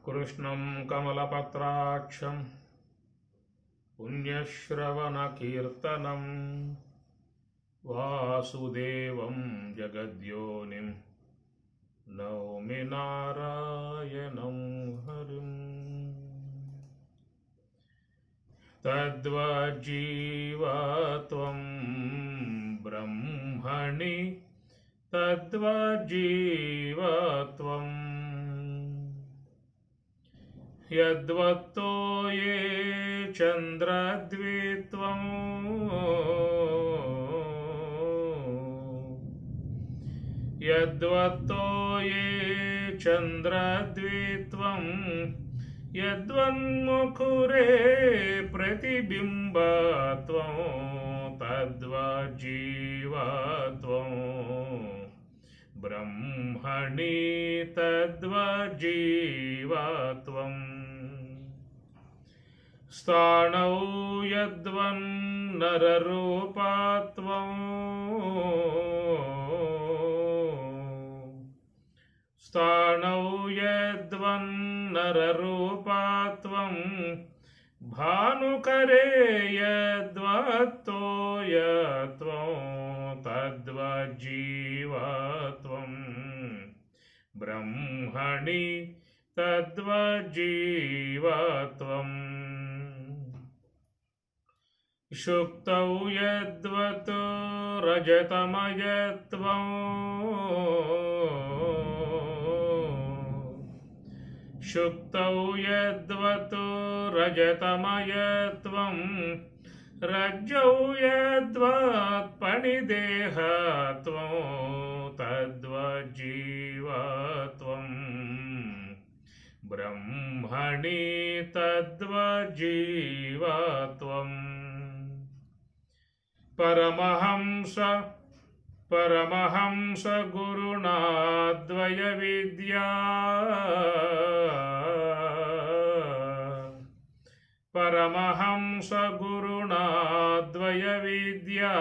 कृष्णं कमलपत्राक्षं पुण्यश्रवणकीर्तनं वासुदेवं जगद्योनिं नौमि नारायणं हरिम्। तद्वज्जीवत्वं ब्रह्मणि तद्वज्जीवत्वम् यद्वत्तो ये चन्द्रद्वित्वम् यद्वत्तो ये चन्द्रद्वित्वम् यद्वन्मुखुरे प्रतिबिम्बत्वं तद्वज्जीवत्वं ब्रह्मणि तद्वज्जीवत्वम् स्थाणौ यद्वन्नररूपत्वं स्थाणौ यद्वन्नररूपत्वं भानुकरे यद्वत्तो यत्त्वं तद्वज्जीवत्वं ब्रह्मणि तद्वज्जीवत्वम् शुक्तौ यद्वत् रजतमयत्वं शुक्तौ यद्वत् रजतमयत्वं रज्जौ यद्वत् पणिदेहत्वं तद्वज्जीवत्वं ब्रह्मणि तद्वज्जीवत्वम् परमहंस गुरुणाद्वयविद्या परमहंस गुरुणाद्वयविद्या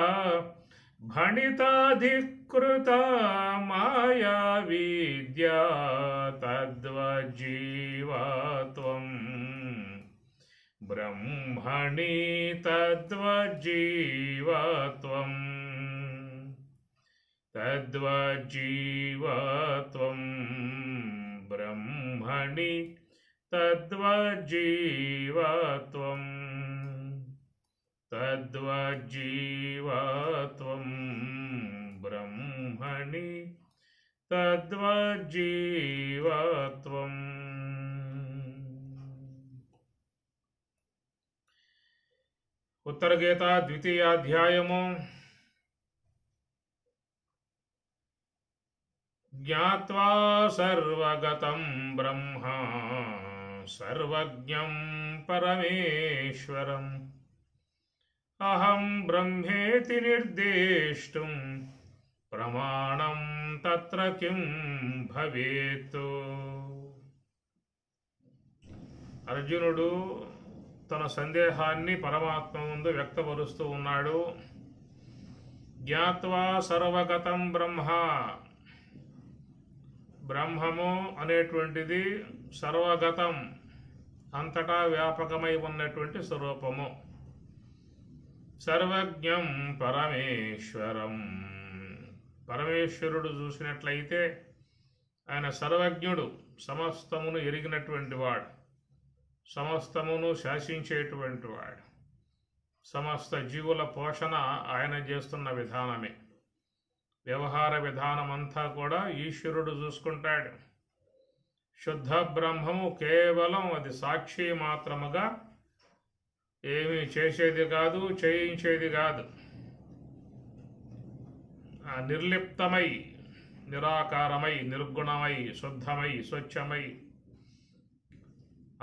भणिताधिकृता माया विद्या तद्वज्जीवत्वं ब्रह्मणि तद्वज्जीवत्वम् तद्वज्जीवत्वं ब्रह्मणि तद्वज्जीवत्वं तद्वज्जीवत्वं ब्रह्मणि तद्वज्जीवत्वम्। उत्तर गीता द्वितीयाध्यायము ज्ञात्वा सर्वगतं ब्रह्म सर्वज्ञं परमेश्वरम् अहं ब्रह्मेति निर्देष्टुं प्रमाणं तत्र किं भवेत्। అర్జునుడు తన సందేహాన్ని పరమాత్మ ముందు వ్యక్తపరుస్తూ ఉన్నాడు. జ్ఞాత్వా సర్వగతం బ్రహ్మ, బ్రహ్మము అనేటువంటిది సర్వగతం, అంతటా వ్యాపకమై ఉన్నటువంటి స్వరూపము. సర్వజ్ఞం పరమేశ్వరం, పరమేశ్వరుడు చూసినట్లయితే ఆయన సర్వజ్ఞుడు, సమస్తమును ఎరిగినటువంటి వాడు, సమస్తమును శాసించేటువంటి వాడు. సమస్త జీవుల పోషణ ఆయన చేస్తున్న విధానమే. వ్యవహార విధానం అంతా కూడా ఈశ్వరుడు చూసుకుంటాడు. శుద్ధ బ్రహ్మము కేవలం అది సాక్షి మాత్రముగా ఏమీ చేసేది కాదు, చేయించేది కాదు. నిర్లిప్తమై, నిరాకారమై, నిర్గుణమై, శుద్ధమై, స్వచ్ఛమై,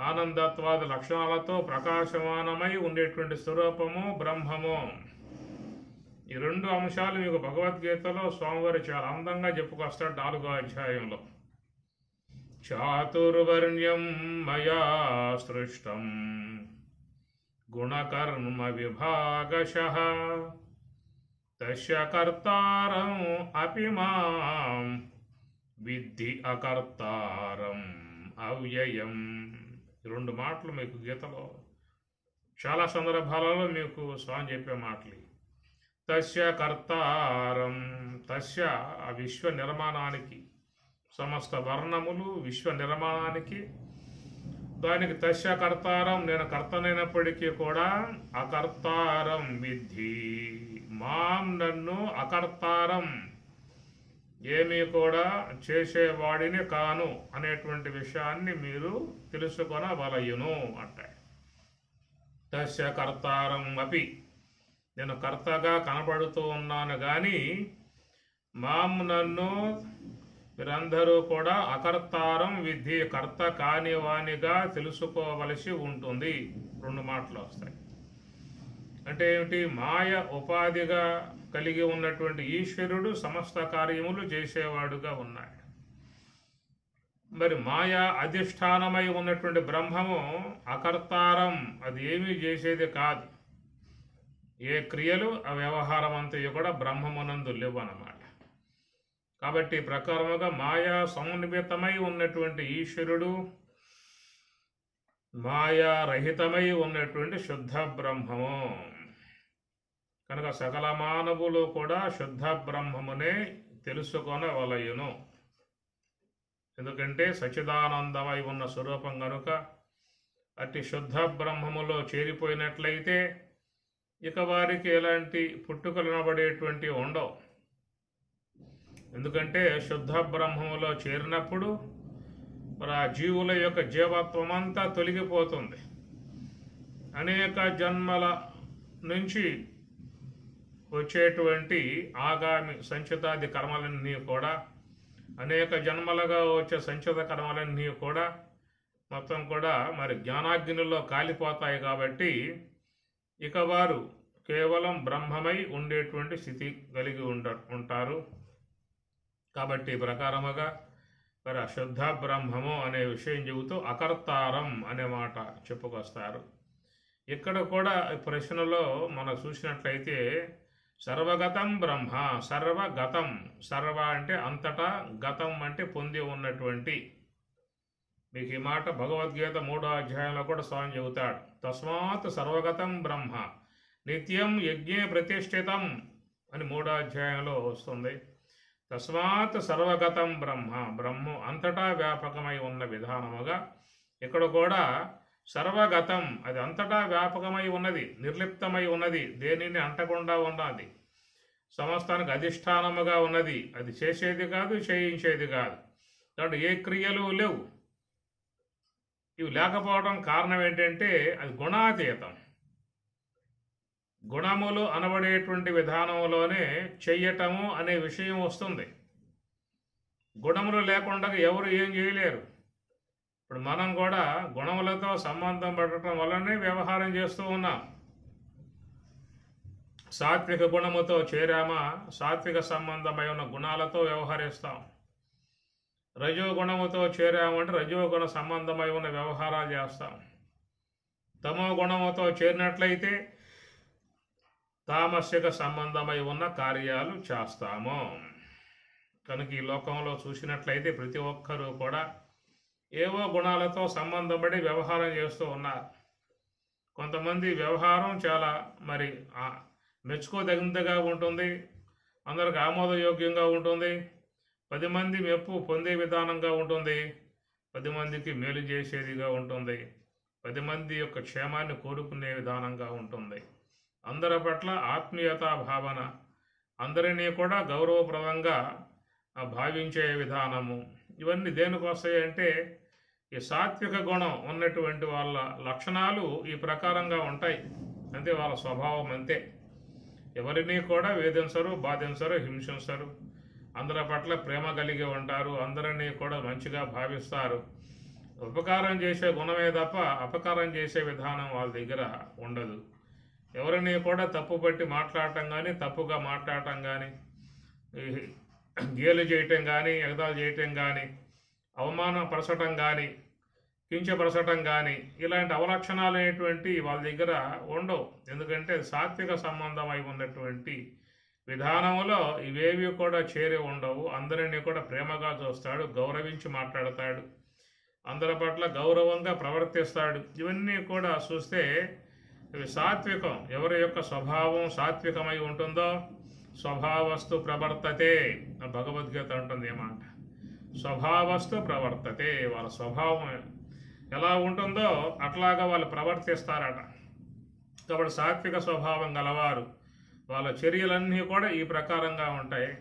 ఆనందత్వాది లక్షణాలతో ప్రకాశమానమై ఉండేటువంటి స్వరూపము బ్రహ్మము. ఈ రెండు అంశాలు మీకు భగవద్గీతలో స్వామివారు చాలా అందంగా చెప్పుకొస్తాడు 4వ అధ్యాయంలో. చాతుర్వర్ణ్యం మయా సృష్టం గుణకర్మ విభాగశః తస్య కర్తారం అపి మాం విద్ధి అకర్తారం అవ్యయం అవ్యయం. ఈ రెండు మాటలు మీకు గీతలో చాలా సందర్భాలలో మీకు స్వామి చెప్పే మాటలు. తస్య కర్తారం, తస్య ఆ విశ్వ నిర్మాణానికి, సమస్త వర్ణములు విశ్వ నిర్మాణానికి, దానికి తస్య కర్తారం, నేను కర్తనైనప్పటికీ కూడా అకర్తారం విద్ధి, మాం నన్ను అకర్తారం, ఏమీ కూడా చేసేవాడిని కాను అనేటువంటి విషయాన్ని మీరు తెలుసుకొనవలయును అంటే. తస్య కర్తారం అపి, నేను కర్తగా కనపడుతూ ఉన్నాను కానీ మాం నన్ను మీరందరూ కూడా అకర్తారం విద్ధి, కర్త కానివానిగా తెలుసుకోవలసి ఉంటుంది. రెండు మాటలు వస్తాయి. అంటే ఏమిటి? మాయ ఉపాధిగా కలిగి ఉన్నటువంటి ఈశ్వరుడు సమస్త కార్యములు చేసేవాడుగా ఉన్నాడు. మరి మాయా అధిష్టానమై ఉన్నటువంటి బ్రహ్మము అకర్తారం, అది ఏమీ చేసేది కాదు. ఏ క్రియలు ఆ వ్యవహారం అంతయు కూడా బ్రహ్మమునందు లేవన్నమాట. కాబట్టి ప్రకారముగా మాయా సమన్వితమై ఉన్నటువంటి ఈశ్వరుడు, మాయా రహితమై ఉన్నటువంటి శుద్ధ బ్రహ్మము కనుక సకల మానవులు కూడా శుద్ధ బ్రహ్మమునే తెలుసుకొనవలయును. ఎందుకంటే సచ్చిదానందమై ఉన్న స్వరూపం కనుక అట్టి శుద్ధ బ్రహ్మములో చేరిపోయినట్లయితే ఇక వారికి ఎలాంటి పుట్టుకలు నబడేటువంటి ఉండవు. ఎందుకంటే శుద్ధ బ్రహ్మములో చేరినప్పుడు మరి ఆ జీవుల యొక్క జీవత్వం అంతా తొలగిపోతుంది. అనేక జన్మల నుంచి వచ్చేటువంటి ఆగామి సంచితాది కర్మలన్నీ కూడా, అనేక జన్మలుగా వచ్చే సంచిత కర్మలన్నీ కూడా మొత్తం కూడా మరి జ్ఞానాగ్నిలో కాలిపోతాయి. కాబట్టి ఇక వారు కేవలం బ్రహ్మమై ఉండేటువంటి స్థితి కలిగి ఉంటారు. కాబట్టి ప్రకారముగా మరి అశుద్ధ బ్రహ్మము అనే విషయం చెబుతూ అకర్తారం అనే మాట చెప్పుకొస్తారు. ఇక్కడ కూడా ప్రశ్నలో మనం చూసినట్లయితే సర్వగతం బ్రహ్మ, సర్వగతం, సర్వ అంటే అంతటా, గతం అంటే పొంది ఉన్నటువంటి. మీకు ఈ మాట భగవద్గీత 3వ అధ్యాయంలో కూడా స్వామి చెబుతాడు. తస్మాత్ సర్వగతం బ్రహ్మ నిత్యం యజ్ఞే ప్రతిష్ఠితం అని 3వ అధ్యాయంలో వస్తుంది. తస్మాత్ సర్వగతం బ్రహ్మ, బ్రహ్మ అంతటా వ్యాపకమై ఉన్న విధానముగా ఇక్కడ కూడా సర్వగతం, అది అంతటా వ్యాపకమై ఉన్నది, నిర్లిప్తమై ఉన్నది, దేనిని అంటకుండా ఉన్నది, సమస్తానికి అధిష్టానముగా ఉన్నది. అది చేసేది కాదు, చేయించేది కాదు. కాబట్టి ఏ క్రియలు లేవు. ఇవి లేకపోవడం కారణం ఏంటంటే అది గుణాతీతం. గుణములు అనబడేటువంటి విధానంలోనే చెయ్యటము అనే విషయం వస్తుంది. గుణములు లేకుండా ఎవరు ఏం చేయలేరు. ఇప్పుడు మనం కూడా గుణములతో సంబంధం పడటం వల్లనే వ్యవహారం చేస్తూ ఉన్నాం. సాత్విక గుణముతో చేరామా, సాత్విక సంబంధమై ఉన్న గుణాలతో వ్యవహరిస్తాం. రజోగుణముతో చేరామంటే రజోగుణ సంబంధమై ఉన్న వ్యవహారాలు చేస్తాం. తమో గుణముతో చేరినట్లయితే తామసిక సంబంధమై ఉన్న కార్యాలు చేస్తాము. కనుక ఈ లోకంలో చూసినట్లయితే ప్రతి ఒక్కరూ కూడా ఏవో గుణాలతో సంబంధపడి వ్యవహారం చేస్తూ ఉన్నారు. కొంతమంది వ్యవహారం చాలా మరి మెచ్చుకోదగినదిగా ఉంటుంది, అందరికి ఆమోదయోగ్యంగా ఉంటుంది, 10 మంది మెప్పు పొందే విధానంగా ఉంటుంది, 10 మందికి మేలు చేసేదిగా ఉంటుంది, 10 మంది యొక్క క్షేమాన్ని కోరుకునే విధానంగా ఉంటుంది. అందరి పట్ల ఆత్మీయతా భావన, అందరినీ కూడా గౌరవప్రదంగా భావించే విధానము, ఇవన్నీ దేనికి వస్తాయంటే ఈ సాత్విక గుణం ఉన్నటువంటి వాళ్ళ లక్షణాలు ఈ ప్రకారంగా ఉంటాయి. అంతే, వాళ్ళ స్వభావం అంతే. ఎవరినీ కూడా వేధించరు, బాధించరు, హింసించరు, అందరి పట్ల ప్రేమ కలిగి ఉంటారు, అందరినీ కూడా మంచిగా భావిస్తారు. ఉపకారం చేసే గుణమే తప్ప అపకారం చేసే విధానం వాళ్ళ దగ్గర ఉండదు. ఎవరిని కూడా తప్పుపట్టి మాట్లాడటం కానీ, తప్పుగా మాట్లాడటం కానీ, గేలు చేయటం కానీ, ఎగతాలు చేయటం కానీ, అవమానపరచటం కానీ, కించపరచటం కానీ, ఇలాంటి అవలక్షణాలు అనేటువంటి వాళ్ళ దగ్గర ఉండవు. ఎందుకంటే సాత్విక సంబంధమై ఉన్నటువంటి విధానంలో ఇవేవి కూడా చేరి ఉండవు. అందరినీ కూడా ప్రేమగా చూస్తాడు, గౌరవించి మాట్లాడతాడు, అందరి పట్ల గౌరవంగా ప్రవర్తిస్తాడు. ఇవన్నీ కూడా చూస్తే ఇవి సాత్వికం. ఎవరి యొక్క స్వభావం సాత్వికమై ఉంటుందో స్వభావస్తు ప్రవర్తతే, భగవద్గీత ఉంటుంది ఏమాట, స్వభావస్తు ప్రవర్తతే. వాళ్ళ స్వభావం ఎలా ఉంటుందో అట్లాగా వాళ్ళు ప్రవర్తిస్తారట. కాబట్టి సాత్విక స్వభావం గలవారు వాళ్ళ చర్యలన్నీ కూడా ఈ ప్రకారంగా ఉంటాయి.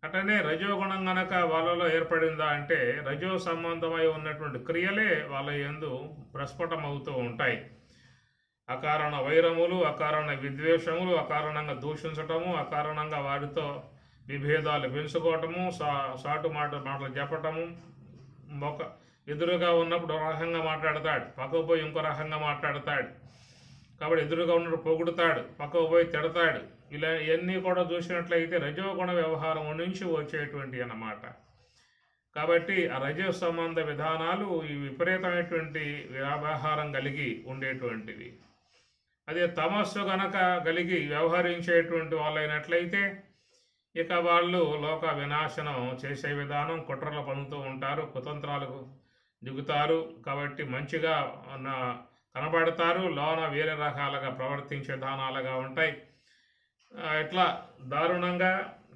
అట్లనే రజోగుణం గనక వాళ్ళలో ఏర్పడిందా అంటే రజో సంబంధమై ఉన్నటువంటి క్రియలే వాళ్ళ యందు ప్రస్ఫుటమవుతూ ఉంటాయి. అకారణ వైరములు, అకారణ విద్వేషములు, అకారణంగా దూషించటము, అకారణంగా వారితో విభేదాలు పెంచుకోవటము, సాటు మాటలు చెప్పటము. ఎదురుగా ఉన్నప్పుడు ఒక రకంగా మాట్లాడతాడు, పక్కకు పోయి ఇంకో రకంగా మాట్లాడతాడు. కాబట్టి ఎదురుగా ఉన్నప్పుడు పొగుడుతాడు, పక్కకు పోయి తిడతాడు. ఇలా ఇవన్నీ కూడా చూసినట్లయితే రజోగుణ వ్యవహారం నుంచి వచ్చేటువంటి అన్నమాట. కాబట్టి ఆ రజో సంబంధ విధానాలు ఈ విపరీతమైనటువంటి వ్యవహారం కలిగి ఉండేటువంటివి. అదే తమస్సు గనక కలిగి వ్యవహరించేటువంటి వాళ్ళైనట్లయితే ఇక వాళ్ళు లోక వినాశనం చేసే విధానం, కుట్రలు పనుతూ ఉంటారు, కుతంత్రాలకు దిగుతారు. కాబట్టి మంచిగా కనబడతారు, లోన వేరే రకాలుగా ప్రవర్తించే విధానాలుగా ఉంటాయి. ఇట్లా దారుణంగా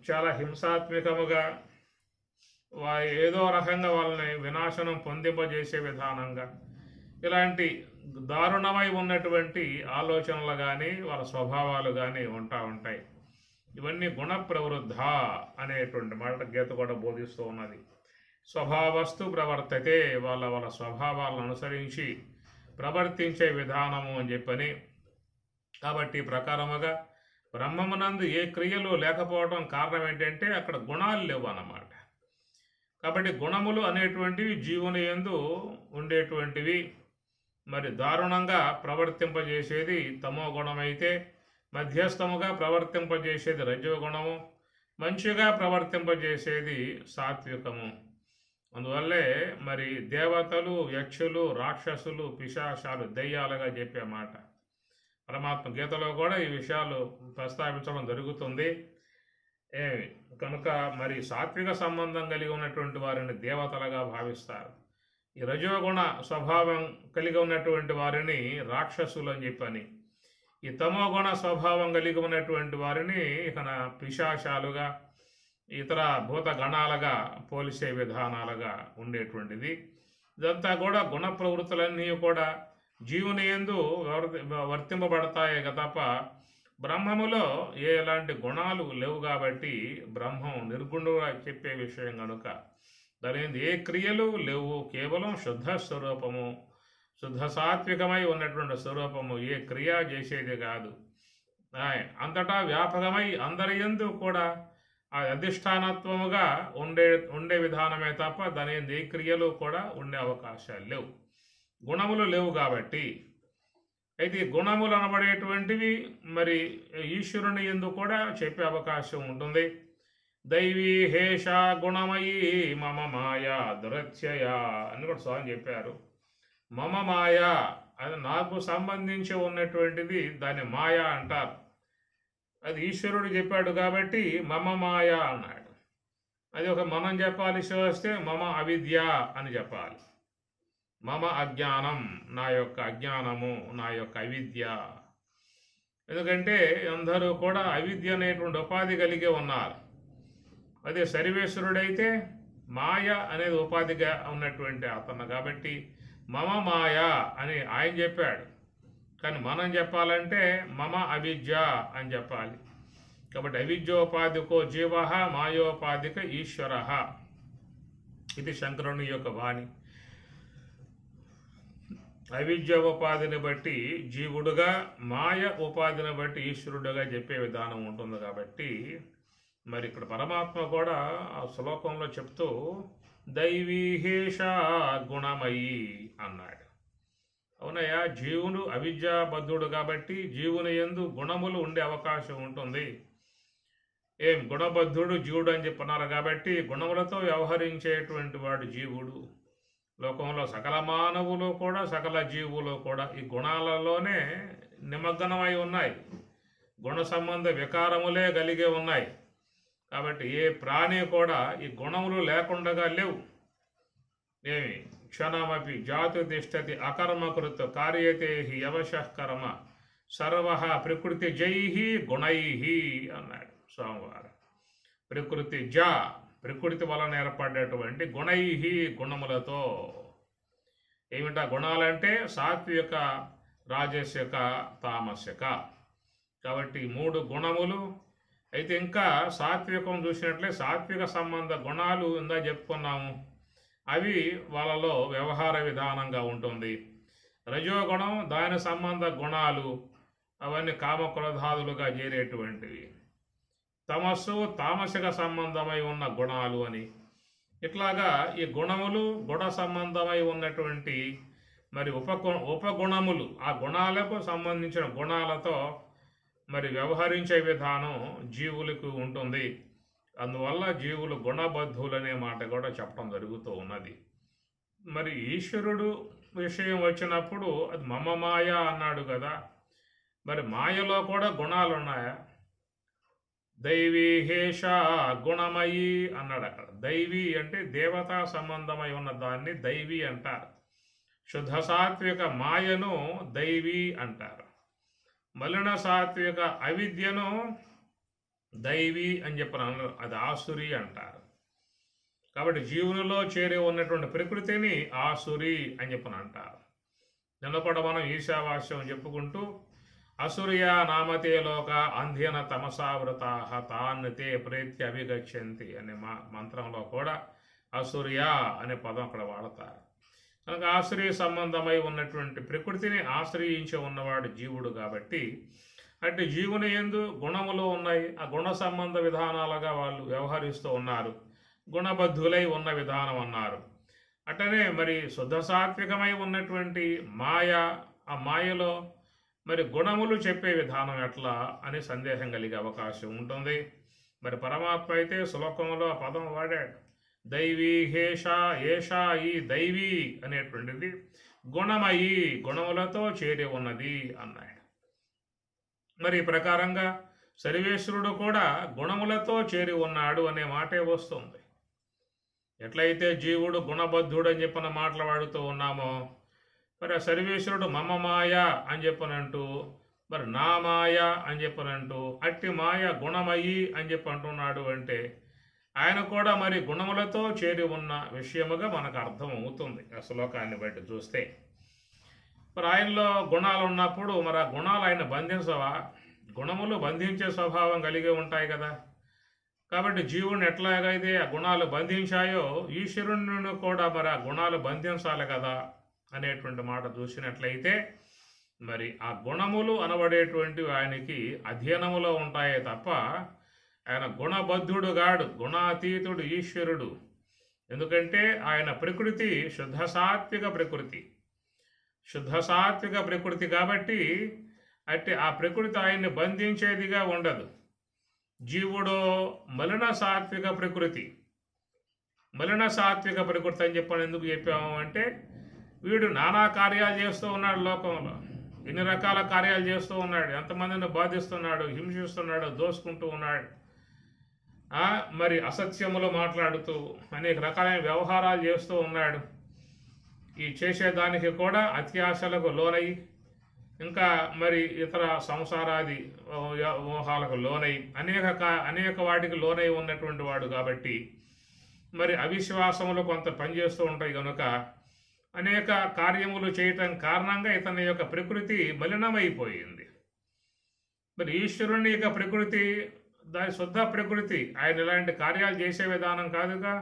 చాలా హింసాత్మకముగా ఏదో రకంగా వాళ్ళని వినాశనం పొందింపజేసే విధానంగా ఇలాంటి దారుణమై ఉన్నటువంటి ఆలోచనలు కానీ వాళ్ళ స్వభావాలు కానీ ఉంటాయి. ఇవన్నీ గుణ ప్రవృద్ధ అనేటువంటి మాట గీత కూడా బోధిస్తూ ఉన్నది. స్వభావస్తు ప్రవర్తతే, వాళ్ళ స్వభావాలను అనుసరించి ప్రవర్తించే విధానము అని చెప్పని. కాబట్టి ప్రకారముగా బ్రహ్మమునందు ఏ క్రియలు లేకపోవడం కారణం ఏంటంటే అక్కడ గుణాలు లేవు అన్నమాట. కాబట్టి గుణములు అనేటువంటివి జీవుని యందు ఉండేటువంటివి. మరి దారుణంగా ప్రవర్తింపజేసేది తమో గుణమైతే, మధ్యస్థముగా ప్రవర్తింపజేసేది రజోగుణము, మంచిగా ప్రవర్తింపజేసేది సాత్వికము. అందువల్లే మరి దేవతలు, యక్షులు, రాక్షసులు, పిశాచాలు దయ్యాలుగా చెప్పే మాట పరమాత్మ గీతలో కూడా ఈ విషయాలు ప్రస్తావించడం జరుగుతుంది. కనుక మరి సాత్విక సంబంధం కలిగి ఉన్నటువంటి వారిని దేవతలుగా భావిస్తారు. ఈ రజోగుణ స్వభావం కలిగి ఉన్నటువంటి వారిని రాక్షసులు అని చెప్పని, ఈ తమోగుణ స్వభావం కలిగి ఉన్నటువంటి వారిని ఇక పిశాచాలుగా, ఇతర భూతగణాలుగా పోలిసే విధానాలుగా ఉండేటువంటిది. ఇదంతా కూడా గుణ ప్రవృత్తులన్నీ కూడా జీవుని యందు వర్తింపబడతాయే తప్ప బ్రహ్మములో ఎలాంటి గుణాలు లేవు. కాబట్టి బ్రహ్మం నిర్గుణుగా చెప్పే విషయం కనుక దాని ఏ క్రియలు లేవు, కేవలం శుద్ధ స్వరూపము, శుద్ధ సాత్వికమై ఉన్నటువంటి స్వరూపము, ఏ క్రియ చేసేది కాదు. అంతటా వ్యాపకమై అందరి యందు కూడా ఆ అధిష్టానత్వముగా ఉండే విధానమే తప్ప దాని ఏ క్రియలు కూడా ఉండే అవకాశాలు లేవు, గుణములు లేవు. కాబట్టి అయితే గుణములు అనబడేటువంటివి మరి ఈశ్వరుని యందు కూడా చెప్పే అవకాశం ఉంటుంది. దైవీ హేష గుణమయీ మమ మాయా దురత్యయ అని కూడా స్వామి చెప్పారు. మమ మాయా అది నాకు సంబంధించి ఉన్నటువంటిది, దాన్ని మాయా అంటారు. అది ఈశ్వరుడు చెప్పాడు కాబట్టి మమ మాయా అన్నాడు. అది ఒక మనం చెప్పాల్సి వస్తే మమ అవిద్య అని చెప్పాలి. మమ అజ్ఞానం, నా యొక్క అజ్ఞానము, నా యొక్క అవిద్య. ఎందుకంటే అందరూ కూడా అవిద్య అనేటువంటి ఉపాధి కలిగి ఉన్నారు. అదే సర్వేశ్వరుడైతే మాయ అనేది ఉపాధిగా ఉన్నటువంటి అతను కాబట్టి మమ మాయ అని ఆయన చెప్పాడు. కానీ మనం చెప్పాలంటే మమ అవిద్య అని చెప్పాలి. కాబట్టి అవిద్యోపాధికో జీవ, మాయోపాధిక ఈశ్వర. ఇది శంకరుని యొక్క వాణి. అవిద్య ఉపాధిని బట్టి జీవుడుగా, మాయ ఉపాధిని బట్టి ఈశ్వరుడుగా చెప్పే విధానం ఉంటుంది. కాబట్టి మరి ఇక్కడ పరమాత్మ కూడా ఆ శ్లోకంలో చెప్తూ దైవీహేష గుణమయీ అన్నాడు. అవునయ్యా, జీవుడు అవిద్యాబద్ధుడు కాబట్టి జీవుని యందు గుణములు ఉండే అవకాశం ఉంటుంది. గుణబద్ధుడు జీవుడు అని చెప్పన్నారు కాబట్టి గుణములతో వ్యవహరించేటువంటి వాడు జీవుడు. లోకంలో సకల మానవులు కూడా, సకల జీవులు కూడా ఈ గుణాలలోనే నిమగ్నమై ఉన్నాయి. గుణ సంబంధ వికారములే కలిగే ఉన్నాయి. కాబట్టి ఏ ప్రాణి కూడా ఈ గుణములు లేకుండా లేవు. క్షణమపి జాతు తిష్టతి అకర్మకృత్ కార్యతే హి యవశః కర్మ సర్వః ప్రకృతి జైహి గుణైహి అన్నాడు స్వామివారు. ప్రకృతి ప్రకృతి వలన ఏర్పడేటువంటి గుణైహి గుణములతో. ఏమిటా గుణాలంటే సాత్విక, రాజస్యక, తామస్యక. కాబట్టి 3 గుణములు. అయితే ఇంకా సాత్వికం చూసినట్లే సాత్విక సంబంధ గుణాలు ఇందా చెప్పుకున్నాము, అవి వాళ్ళలో వ్యవహార విధానంగా ఉంటుంది. రజోగుణం దాని సంబంధ గుణాలు, అవన్నీ కామక్రోధాదులుగా చేరేటువంటివి. తమస్సు తామసిక సంబంధమై ఉన్న గుణాలు అని. ఇట్లాగా ఈ గుణములు గుణ సంబంధమై ఉన్నటువంటి మరి ఉపగుణములు, ఆ గుణాలకు సంబంధించిన గుణాలతో మరి వ్యవహరించే విధానం జీవులకు ఉంటుంది. అందువల్ల జీవులు గుణబద్ధులనే మాట కూడా చెప్పడం జరుగుతూ ఉన్నది. మరి ఈశ్వరుడు విషయం వచ్చినప్పుడు అది మమ మాయ అన్నాడు కదా. మరి మాయలో కూడా గుణాలు ఉన్నాయా? దైవీ హేష గుణమయి అన్నాడు అక్కడ. దైవీ అంటే దేవతా సంబంధమై ఉన్న దాన్ని దైవీ అంటారు. శుద్ధ సాత్విక మాయను దైవీ అంటారు. మలిన సాత్విక అవిద్యను దైవీ అని చెప్పిన అది ఆసురి అంటారు. కాబట్టి జీవునిలో చేరి ఉన్నటువంటి ప్రకృతిని ఆసురి అని చెప్పని అంటారు. నిన్న కూడా మనం ఈశావాస్యం చెప్పుకుంటూ అసుర్యా నామతే లోక అంధ్యన తమసావృతా తాన్నితే ప్రేత్య అభిగచ్చంతి అనే మంత్రంలో కూడా అసుర్యా అనే పదం అక్కడ వాడతారు. కనుక ఆశ్రయ సంబంధమై ఉన్నటువంటి ప్రకృతిని ఆశ్రయించి ఉన్నవాడు జీవుడు. కాబట్టి అంటే జీవుని యందు గుణములు ఉన్నాయి. ఆ గుణ సంబంధ విధానాలుగా వాళ్ళు వ్యవహరిస్తూ ఉన్నారు. గుణబద్ధులై ఉన్న విధానం అన్నారు. అట్టనే మరి శుద్ధ సాత్వికమై ఉన్నటువంటి మాయ, ఆ మాయలో మరి గుణములు చెప్పే విధానం ఎట్లా అని సందేహం కలిగే అవకాశం ఉంటుంది. మరి పరమాత్మ అయితే శ్లోకంలో ఆ పదం వాడాడు. దైవీ హేషా ఏషా, ఈ దైవీ అనేటువంటిది గుణమయి, గుణములతో చేరి ఉన్నది అన్నాడు. మరి ఈ ప్రకారంగా సర్వేశ్వరుడు కూడా గుణములతో చేరి ఉన్నాడు అనే మాటే వస్తుంది. ఎట్లయితే జీవుడు గుణబద్ధుడు అని చెప్పిన మాటలు వాడుతూ ఉన్నామో, మరి ఆ సర్వేశ్వరుడు మమ మాయ అని చెప్పనంటూ, మరి నా మాయ అని చెప్పనంటూ, అట్టి మాయ గుణమయి అని చెప్పి అంటున్నాడు. అంటే ఆయన కూడా మరి గుణములతో చేరి ఉన్న విషయముగా మనకు అర్థం అవుతుంది ఆ శ్లోకాన్ని బట్టి చూస్తే. మరి ఆయనలో గుణాలు ఉన్నప్పుడు మరి ఆ గుణాలు ఆయన బంధించవా? గుణములు బంధించే స్వభావం కలిగి ఉంటాయి కదా. కాబట్టి జీవుని ఎట్లాగైతే ఆ గుణాలు బంధించాయో ఈశ్వరుని కూడా మరి ఆ గుణాలు బంధించాలి కదా అనేటువంటి మాట చూసినట్లయితే మరి ఆ గుణములు అనబడేటువంటి ఆయనకి అధీనములో ఉంటాయే తప్ప ఆయన గుణబద్ధుడు గాడు, గుణాతీతుడు ఈశ్వరుడు. ఎందుకంటే ఆయన ప్రకృతి శుద్ధ సాత్విక ప్రకృతి, శుద్ధ సాత్విక ప్రకృతి. కాబట్టి అంటే ఆ ప్రకృతి ఆయన్ని బంధించేదిగా ఉండదు. జీవుడు మలిన సాత్విక ప్రకృతి. మలిన సాత్విక ప్రకృతి అని చెప్పని ఎందుకు చెప్పాము అంటే, వీడు నానా కార్యాలు చేస్తూ ఉన్నాడు లోకంలో, ఎన్ని రకాల కార్యాలు చేస్తూ ఉన్నాడు, ఎంతమందిని బాధిస్తున్నాడు, హింసిస్తున్నాడు, దోసుకుంటూ ఉన్నాడు. మరి అసత్యములు మాట్లాడుతూ అనేక రకాలైన వ్యవహారాలు చేస్తూ ఉన్నాడు. ఈ చేసేదానికి కూడా అత్యాశలకు లోనై, ఇంకా మరి ఇతర సంసారాది మోహాలకు లోనై అనేక వాటికి లోనై ఉన్నటువంటి వాడు. కాబట్టి మరి అవిశ్వాసములు కొంత పనిచేస్తూ ఉంటాయి కనుక అనేక కార్యములు చేయటం కారణంగా ఇతని యొక్క ప్రకృతి మలినమైపోయింది. మరి ఈశ్వరుని యొక్క ప్రకృతి దాని శుద్ధ ప్రకృతి. ఆయన ఇలాంటి కార్యాలు చేసే విధానం కాదుగా.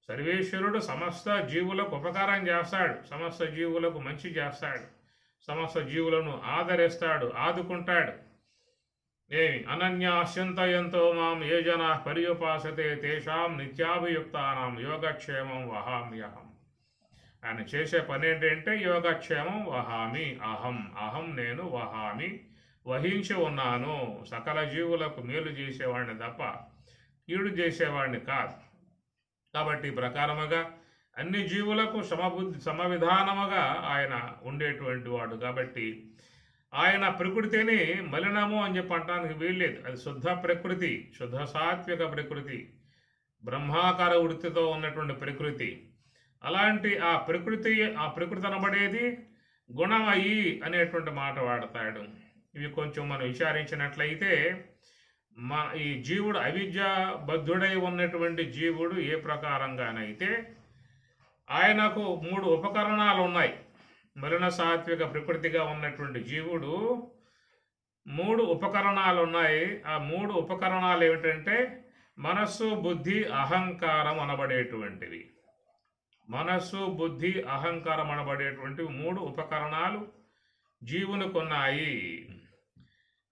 సర్వేశ్వరుడు సమస్త జీవులకు ఉపకారం చేస్తాడు, సమస్త జీవులకు మంచి చేస్తాడు, సమస్త జీవులను ఆదరిస్తాడు, ఆదుకుంటాడు. ఏమి అనన్యాశ్యంతయంతో మాం ఏ జనా పర్యుపాసతే తేషాం నిత్యాభియుక్తానాం యోగక్షేమం వహామ్యహం. ఆయన చేసే పని ఏంటంటే యోగక్షేమం వహామి, అహం నేను వహామి, వహించి ఉన్నాను. సకల జీవులకు మేలు చేసేవాడిని తప్ప కీడు చేసేవాడిని కాదు. కాబట్టి ప్రకారముగా అన్ని జీవులకు సమవిధానముగా ఆయన ఉండేటువంటి వాడు. కాబట్టి ఆయన ప్రకృతిని మలినము అని చెప్పి అంటానికి వీల్లేదు. అది శుద్ధ ప్రకృతి, శుద్ధ సాత్విక ప్రకృతి, బ్రహ్మాకార వృత్తితో ఉన్నటువంటి ప్రకృతి. అలాంటి ఆ ప్రకృతి అనబడేది గుణమయి అనేటువంటి మాట వాడతాడు. ఇవి కొంచెం మనం విచారించినట్లయితే ఈ జీవుడు అవిద్యాబద్ధుడై ఉన్నటువంటి జీవుడు ఏ ప్రకారంగానైతే ఆయనకు 3 ఉపకరణాలు ఉన్నాయి. మలిన సాత్విక ప్రకృతిగా ఉన్నటువంటి జీవుడు 3 ఉపకరణాలు ఉన్నాయి. ఆ 3 ఉపకరణాలు ఏమిటంటే మనస్సు, బుద్ధి, అహంకారం అనబడేటువంటివి. మనస్సు, బుద్ధి, అహంకారం అనబడేటువంటివి 3 ఉపకరణాలు జీవునికి ఉన్నాయి.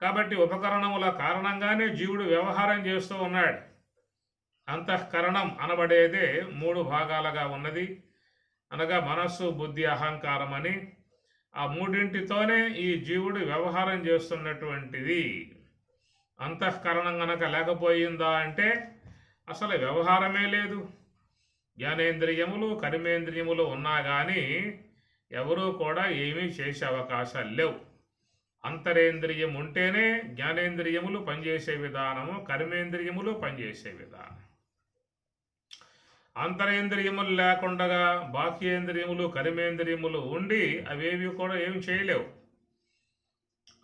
కాబట్టి ఉపకరణముల కారణంగానే జీవుడు వ్యవహారం చేస్తూ ఉన్నాడు. అంతఃకరణం అనబడేదే 3 భాగాలుగా ఉన్నది. అనగా మనస్సు, బుద్ధి, అహంకారం అని. ఆ మూడింటితోనే ఈ జీవుడు వ్యవహారం చేస్తున్నటువంటిది. అంతఃకరణం గనక లేకపోయిందా అంటే అసలు వ్యవహారమే లేదు. జ్ఞానేంద్రియములు, కర్మేంద్రియములు ఉన్నా కానీ ఎవరూ కూడా ఏమీ చేసే అవకాశాలు లేవు. అంతరేంద్రియం ఉంటేనే జ్ఞానేంద్రియములు పనిచేసే విధానము, కర్మేంద్రియములు పనిచేసే విధానం. అంతరేంద్రియములు లేకుండా బాహ్యేంద్రియములు, కర్మేంద్రియములు ఉండి అవేవి కూడా ఏమి చేయలేవు.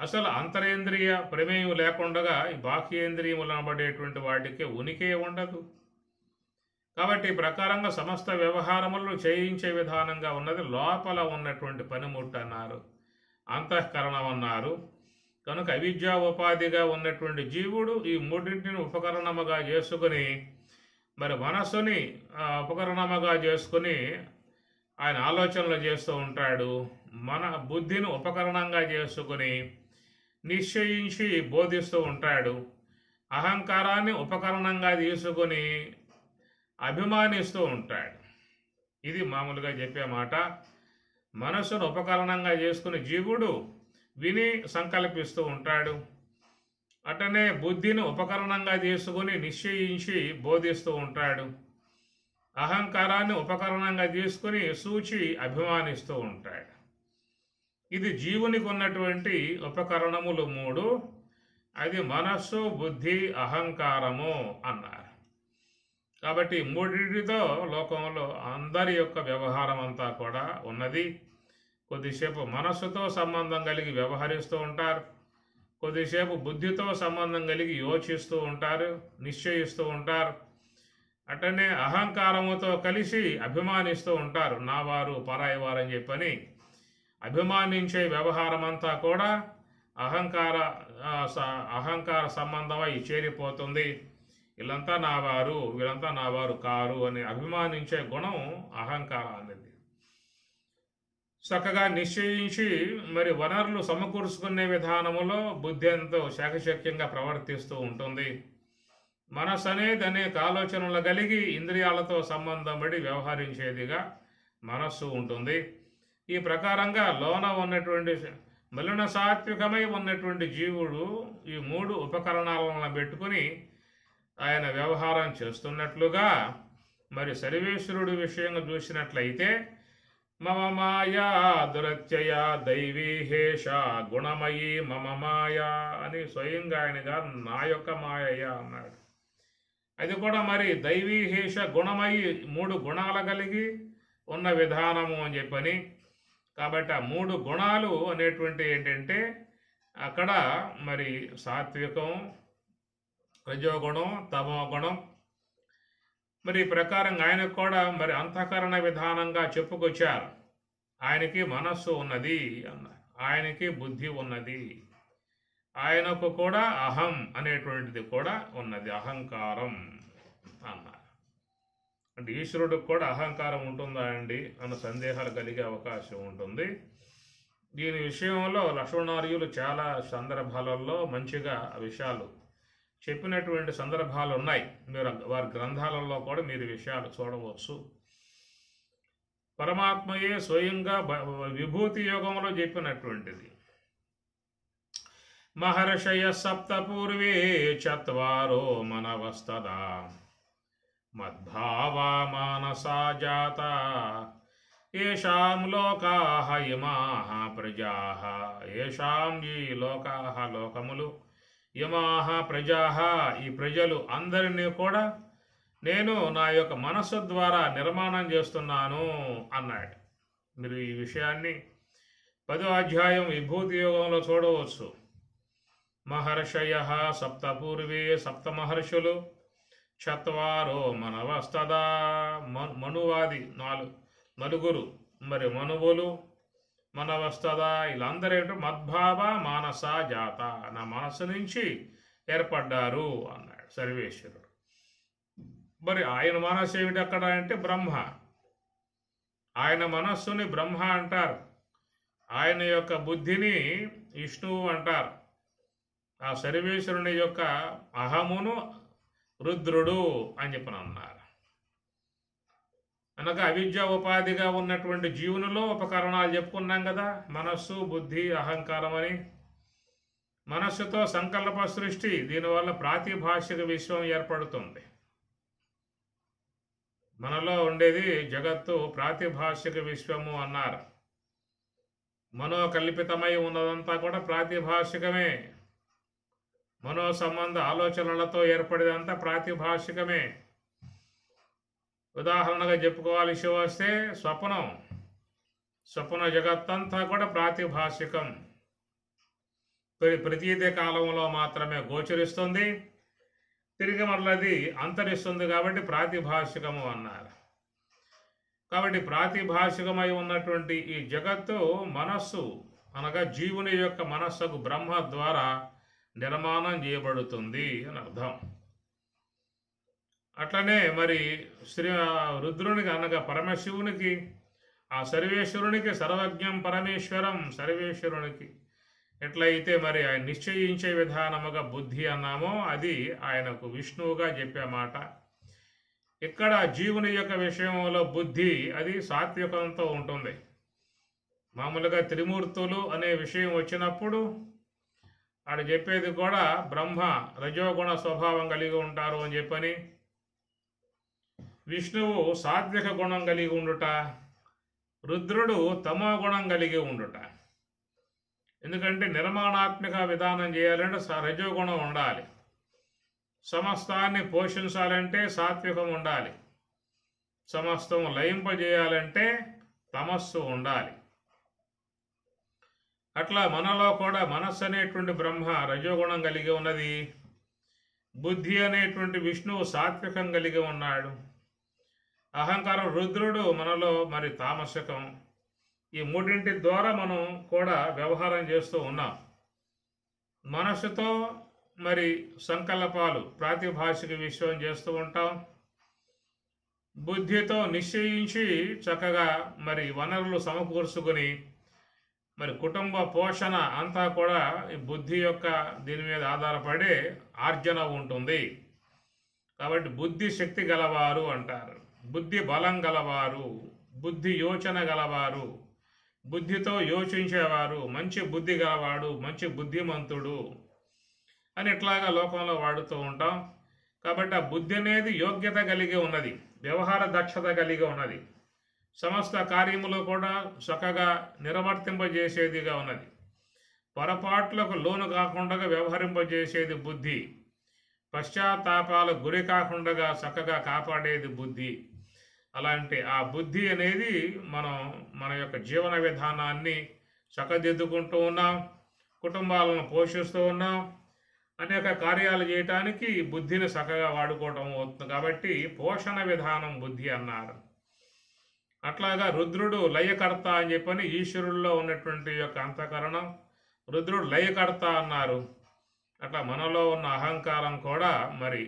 అసలు అంతరేంద్రియ ప్రమేయం లేకుండా ఈ బాహ్యేంద్రియములు అనబడేటువంటి వాటికి ఉనికే ఉండదు. కాబట్టి ఈ ప్రకారంగా సమస్త వ్యవహారములను చేయించే విధానంగా ఉన్నది లోపల ఉన్నటువంటి పనిముట్టు అన్నారు, అంతఃకరణం అన్నారు. కనుక అవిద్యా ఉపాధిగా ఉన్నటువంటి జీవుడు ఈ మూడింటిని ఉపకరణముగా చేసుకుని మరి మనస్సుని ఉపకరణముగా చేసుకుని ఆయన ఆలోచనలు చేస్తూ ఉంటాడు. మన బుద్ధిని ఉపకరణంగా చేసుకుని నిశ్చయించి బోధిస్తూ ఉంటాడు. అహంకారాన్ని ఉపకరణంగా తీసుకొని అభిమానిస్తూ ఉంటాడు. ఇది మామూలుగా చెప్పే మాట. మనస్సును ఉపకరణంగా చేసుకుని జీవుడు విని సంకల్పిస్తూ ఉంటాడు. అటనే బుద్ధిని ఉపకరణంగా తీసుకుని నిశ్చయించి బోధిస్తూ ఉంటాడు. అహంకారాన్ని ఉపకరణంగా తీసుకుని సూచి అభిమానిస్తూ ఉంటాడు. ఇది జీవునికి ఉన్నటువంటి ఉపకరణములు 3. అది మనస్సు, బుద్ధి, అహంకారము అన్నారు. కాబట్టి మూడింటితో లోకంలో అందరి యొక్క వ్యవహారం అంతా కూడా ఉన్నది. కొద్దిసేపు మనస్సుతో సంబంధం కలిగి వ్యవహరిస్తూ ఉంటారు, కొద్దిసేపు బుద్ధితో సంబంధం కలిగి యోచిస్తూ ఉంటారు, నిశ్చయిస్తూ ఉంటారు. అటనే అహంకారముతో కలిసి అభిమానిస్తూ ఉంటారు. నా వారు, పరాయి వారు అని చెప్పని అభిమానించే వ్యవహారం అంతా కూడా అహంకార సంబంధమై చేరిపోతుంది. వీళ్ళంతా నా వారు, వీళ్ళంతా నా వారు కారు అని అభిమానించే గుణం అహంకారం అనేది. చక్కగా నిశ్చయించి మరి వనరులు సమకూర్చుకునే విధానములో బుద్ధి ఎంతో శాఖశక్యంగా ప్రవర్తిస్తూ ఉంటుంది. మనస్సు అనేది అనేక ఆలోచనలు కలిగి ఇంద్రియాలతో సంబంధం పడి వ్యవహరించేదిగా మనస్సు ఉంటుంది. ఈ ప్రకారంగా లోన ఉన్నటువంటి మలిన సాత్వికమై ఉన్నటువంటి జీవుడు ఈ 3 ఉపకరణాలను పెట్టుకుని ఆయన వ్యవహారం చేస్తున్నట్లుగా మరి సర్వేశ్వరుడి విషయంగా చూసినట్లయితే మమ మాయా దురత్యయ దైవీహేష గుణమయీ మమ మాయా అని స్వయంగా ఆయన గారు నా యొక్క మాయ అన్నాడు. అది కూడా మరి దైవీహేష గుణమయి 3 గుణాలు కలిగి ఉన్న విధానము అని చెప్పని. కాబట్టి ఆ 3 గుణాలు అనేటువంటి ఏంటంటే అక్కడ మరి సాత్వికం, రజోగుణం, తమో గుణం. మరి ఈ ప్రకారంగా ఆయనకు కూడా మరి అంతఃకరణ విధానంగా చెప్పుకొచ్చారు. ఆయనకి మనస్సు ఉన్నది అన్నారు, ఆయనకి బుద్ధి ఉన్నది, ఆయనకు కూడా అహం అనేటువంటిది కూడా ఉన్నది, అహంకారం అన్నారు. అంటే ఈశ్వరుడికి కూడా అహంకారం ఉంటుందా అండి అన్న సందేహాలు కలిగే అవకాశం ఉంటుంది. దీని విషయంలో లక్ష్మణార్యులు చాలా సందర్భాలలో మంచిగా ఆ విషయాలు చెప్పినటువంటి సందర్భాలు ఉన్నాయి. మీరు వారి గ్రంథాలలో కూడా మీరు విషయాలు చూడవచ్చు. పరమాత్మయే స్వయంగా విభూతి యోగంలో చెప్పినటువంటిది. మహర్షయ సప్త పూర్వే చత్వారో మనవస్తదా మద్భావా మానసా జాత ఏషాం లోకాః ఇమాః ప్రజాః. ఏషాం ఈ లోకాః లోకములు, ఇమాః ప్రజాః ఈ ప్రజలు అందరినీ కూడా నేను నా యొక్క మనస్సు ద్వారా నిర్మాణం చేస్తున్నాను అన్నాడు. మీరు ఈ విషయాన్ని 10వ అధ్యాయం విభూతి యోగంలో చూడవచ్చు. మహర్షయ సప్త పూర్వే, సప్త మహర్షులు, చత్వారో మనవస్తదా, మనువాది నలుగురు, మరి మనువులు, మనవస్తదా, వీళ్ళందరూ ఏంటో మద్భావ మానస జాత, నా మనస్సు నుంచి ఏర్పడ్డారు అన్నాడు సర్వేశ్వరుడు. మరి ఆయన మనస్సు ఏమిటి అక్కడ అంటే బ్రహ్మ. ఆయన మనస్సుని బ్రహ్మ అంటారు, ఆయన యొక్క బుద్ధిని విష్ణువు అంటారు. ఆ సర్వేశ్వరుని యొక్క అహమును రుద్రుడు అని చెప్పని అన్నారు. అనగా అవిద్య ఉపాధిగా ఉన్నటువంటి జీవునిలో ఉపకరణాలు చెప్పుకున్నాం కదా, మనస్సు, బుద్ధి, అహంకారం అని. మనస్సుతో సంకల్ప సృష్టి, దీనివల్ల ప్రాతిభాషిక విశ్వం ఏర్పడుతుంది. మనలో ఉండేది జగత్తు ప్రాతిభాషిక విశ్వము అన్నారు. మనోకల్పితమై ఉన్నదంతా కూడా ప్రాతిభాషికమే. మనో సంబంధ ఆలోచనలతో ఏర్పడేదంతా ప్రాతిభాషికమే. ఉదాహరణగా చెప్పుకోవాల్సి వస్తే స్వప్న జగత్తంతా కూడా ప్రాతిభాషికం. ప్రతీతి కాలంలో మాత్రమే గోచరిస్తుంది, తిరిగి మరలది అంతరిస్తుంది, కాబట్టి ప్రాతిభాషికము అన్నారు. కాబట్టి ప్రాతిభాషికమై ఉన్నటువంటి ఈ జగత్తు మనస్సు అనగా జీవుని యొక్క మనస్సుకు బ్రహ్మ ద్వారా నిర్మాణం చేయబడుతుంది అని అర్థం. అట్లనే మరి రుద్రునికి అనగా పరమశివునికి, ఆ సర్వేశ్వరునికి, సర్వజ్ఞం పరమేశ్వరం సర్వేశ్వరునికి ఎట్లయితే మరి ఆయన నిశ్చయించే విధానముగా బుద్ధి అన్నామో అది ఆయనకు విష్ణువుగా చెప్పే మాట. ఇక్కడ జీవుని యొక్క విషయంలో బుద్ధి అది సాత్వికంతో ఉంటుంది. మామూలుగా త్రిమూర్తులు అనే విషయం వచ్చినప్పుడు ఆడ చెప్పేది కూడా బ్రహ్మ రజోగుణ స్వభావం కలిగి ఉంటారు అని చెప్పని, విష్ణువు సాత్విక గుణం కలిగి ఉండుట, రుద్రుడు తమో గుణం కలిగి ఉండుట. ఎందుకంటే నిర్మాణాత్మక విధానం చేయాలంటే రజోగుణం ఉండాలి, సమస్తాన్ని పోషించాలంటే సాత్వికం ఉండాలి, సమస్తం లయింపజేయాలంటే తమస్సు ఉండాలి. అట్లా మనలో కూడా మనస్సు అనేటువంటి బ్రహ్మ రజోగుణం కలిగి ఉన్నది, బుద్ధి అనేటువంటి విష్ణువు సాత్వికం కలిగి ఉన్నాడు, అహంకారం రుద్రుడు మనలో మరి తామసికం. ఈ మూడింటి ద్వారా మనం కూడా వ్యవహారం చేస్తూ ఉన్నాం. మనస్సుతో మరి సంకల్పాలు ప్రాతిభాషిక విశ్వం చేస్తూ ఉంటాం, బుద్ధితో నిశ్చయించి చక్కగా మరి వనరులు సమకూర్చుకొని మరి కుటుంబ పోషణ అంతా కూడా ఈ బుద్ధి యొక్క దీని మీద ఆధారపడే ఆర్జన ఉంటుంది. కాబట్టి బుద్ధి శక్తి గలవారు అంటారు, బుద్ధి బలం గలవారు, బుద్ధి యోచన గలవారు, బుద్ధితో యోచించేవారు, మంచి బుద్ధి గలవాడు, మంచి బుద్ధిమంతుడు అని ఇట్లాగా లోకంలో వాడుతూ ఉంటాం. కాబట్టి ఆ బుద్ధి అనేది యోగ్యత కలిగి ఉన్నది, వ్యవహార దక్షత కలిగి ఉన్నది, సమస్త కార్యములు కూడా చక్కగా నిర్వర్తింపజేసేదిగా ఉన్నది, పొరపాట్లకు లోను కాకుండా వ్యవహరింపజేసేది బుద్ధి, పశ్చాత్తాపాలకు గురి కాకుండా చక్కగా కాపాడేది బుద్ధి. అలాంటి ఆ బుద్ధి అనేది మన యొక్క జీవన విధానాన్ని చక్కదిద్దుకుంటూ ఉన్నాం, కుటుంబాలను పోషిస్తూ ఉన్నాం, అనేక కార్యాలు చేయటానికి బుద్ధిని చక్కగా వాడుకోవటం అవుతుంది. కాబట్టి పోషణ విధానం బుద్ధి అన్నారు. అట్లాగా రుద్రుడు లయకర్త అని చెప్పని ఈశ్వరుల్లో ఉన్నటువంటి యొక్క అంతఃకరణం రుద్రుడు లయకర్త అన్నారు. అట్లా మనలో ఉన్న అహంకారం కూడా మరి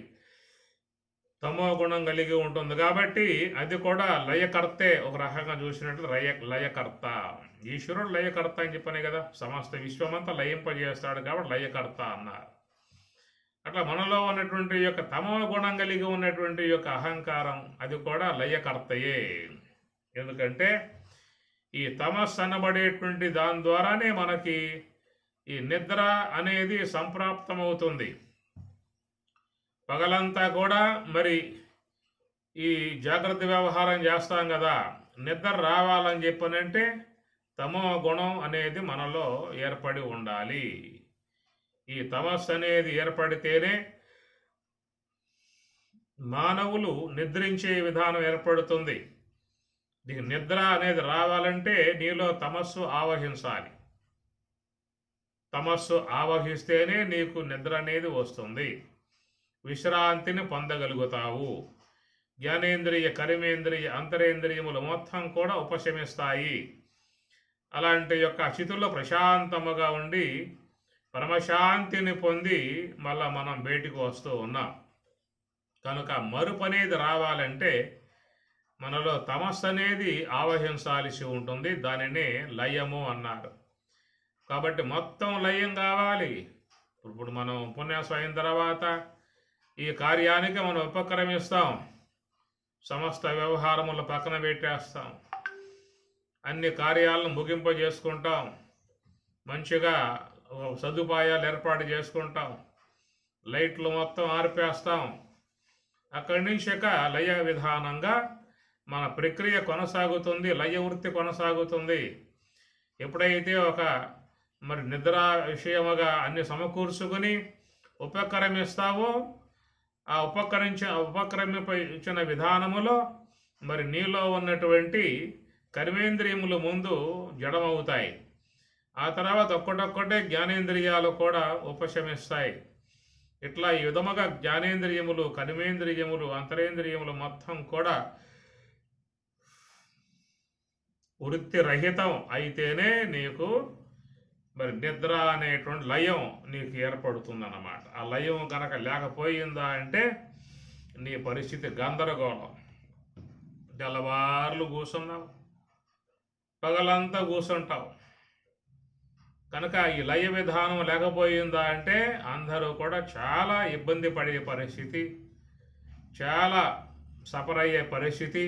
తమో గుణం కలిగి ఉంటుంది కాబట్టి అది కూడా లయకర్తే. ఒక రకంగా చూసినట్లు లయకర్త, ఈశ్వరుడు లయకర్త అని చెప్పనే కదా, సమస్త విశ్వమంతా లయింపజేస్తాడు కాబట్టి లయకర్త అన్నారు. అట్లా మనలో ఉన్నటువంటి యొక్క తమో గుణం కలిగి ఉన్నటువంటి యొక్క అహంకారం అది కూడా లయకర్తయే. ఎందుకంటే ఈ తమస్సు అనబడేటువంటి దాని ద్వారానే మనకి ఈ నిద్ర అనేది సంప్రాప్తమవుతుంది. పగలంతా కూడా మరి ఈ జాగ్రత్త వ్యవహారం చేస్తాం కదా, నిద్ర రావాలని చెప్పనంటే తమో గుణం అనేది మనలో ఏర్పడి ఉండాలి. ఈ తమస్సు అనేది ఏర్పడితేనే మానవులు నిద్రించే విధానం ఏర్పడుతుంది. నీకు నిద్ర అనేది రావాలంటే నీలో తమస్సు ఆవహించాలి. తమస్సు ఆవహిస్తేనే నీకు నిద్ర అనేది వస్తుంది. విశ్రాంతిని పొందగలుగుతావు. జ్ఞానేంద్రియ, కర్మేంద్రియ, అంతరేంద్రియములు మొత్తం కూడా ఉపశమిస్తాయి. అలాంటి యొక్క స్థితిలో ప్రశాంతముగా ఉండి పరమశాంతిని పొంది మళ్ళా మనం బయటికి వస్తూ ఉన్నాం. కనుక మరుపు అనేది రావాలంటే మనలో తమస్సు అనేది ఆవహించాల్సి ఉంటుంది. దానినే లయము అన్నారు. కాబట్టి మొత్తం లయం కావాలి. ఇప్పుడు మనం ఉపన్యాసం అయిన తర్వాత ఈ కార్యానికి మనం ఉపక్రమిస్తాం. సమస్త వ్యవహారములు పక్కన పెట్టేస్తాం. అన్ని కార్యాలను ముగింపజేసుకుంటాం. మంచిగా సదుపాయాలు ఏర్పాటు చేసుకుంటాం. లైట్లు మొత్తం ఆర్పేస్తాం. అక్కడి నుంచి లయ విధానంగా మన ప్రక్రియ కొనసాగుతుంది. లయ వృత్తి కొనసాగుతుంది. ఎప్పుడైతే మరి నిద్ర విషయముగా అన్ని సమకూర్చుకుని ఉపక్రమిస్తావో ఆ ఉపక్రమించిన విధానములో మరి నీలో ఉన్నటువంటి కర్మేంద్రియములు ముందు జడమవుతాయి. ఆ తర్వాత ఒక్కటొక్కటే జ్ఞానేంద్రియాలు కూడా ఉపశమిస్తాయి. ఇట్లా ఈ విధముగా జ్ఞానేంద్రియములు, కర్మేంద్రియములు, అంతరేంద్రియములు మొత్తం కూడా వృత్తి రహితం అయితేనే నీకు మరి నిద్ర అనేటువంటి లయం నీకు ఏర్పడుతుందన్నమాట. ఆ లయం కనుక లేకపోయిందా అంటే నీ పరిస్థితి గందరగోళం. తెల్లవార్లు కూర్చున్నావు, పగలంతా కూర్చుంటావు. కనుక ఈ లయ విధానం లేకపోయిందా అంటే అందరూ కూడా చాలా ఇబ్బంది పడే పరిస్థితి, చాలా సఫర్ అయ్యే పరిస్థితి.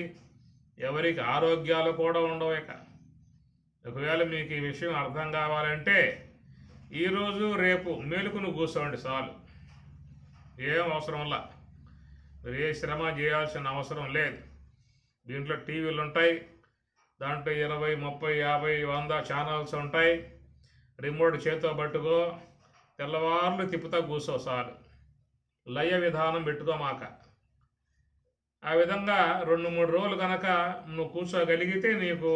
ఎవరికి ఆరోగ్యాలు కూడా ఉండవు. ఒకవేళ మీకు ఈ విషయం అర్థం కావాలంటే ఈరోజు రేపు మేలుకుని కూర్చోండి చాలు. ఏం అవసరంలా, మీరు ఏ శ్రమ చేయాల్సిన అవసరం లేదు. దీంట్లో టీవీలు ఉంటాయి, దాంట్లో 20, 30, 50, 100 ఛానల్స్ ఉంటాయి. రిమోట్ చేతితో పట్టుకో, తెల్లవార్లు తిప్పుతా కూర్చో చాలు. లయ విధానం పెట్టుకోమాక. ఆ విధంగా 2-3 రోజులు కనుక నువ్వు కూర్చోగలిగితే నీకు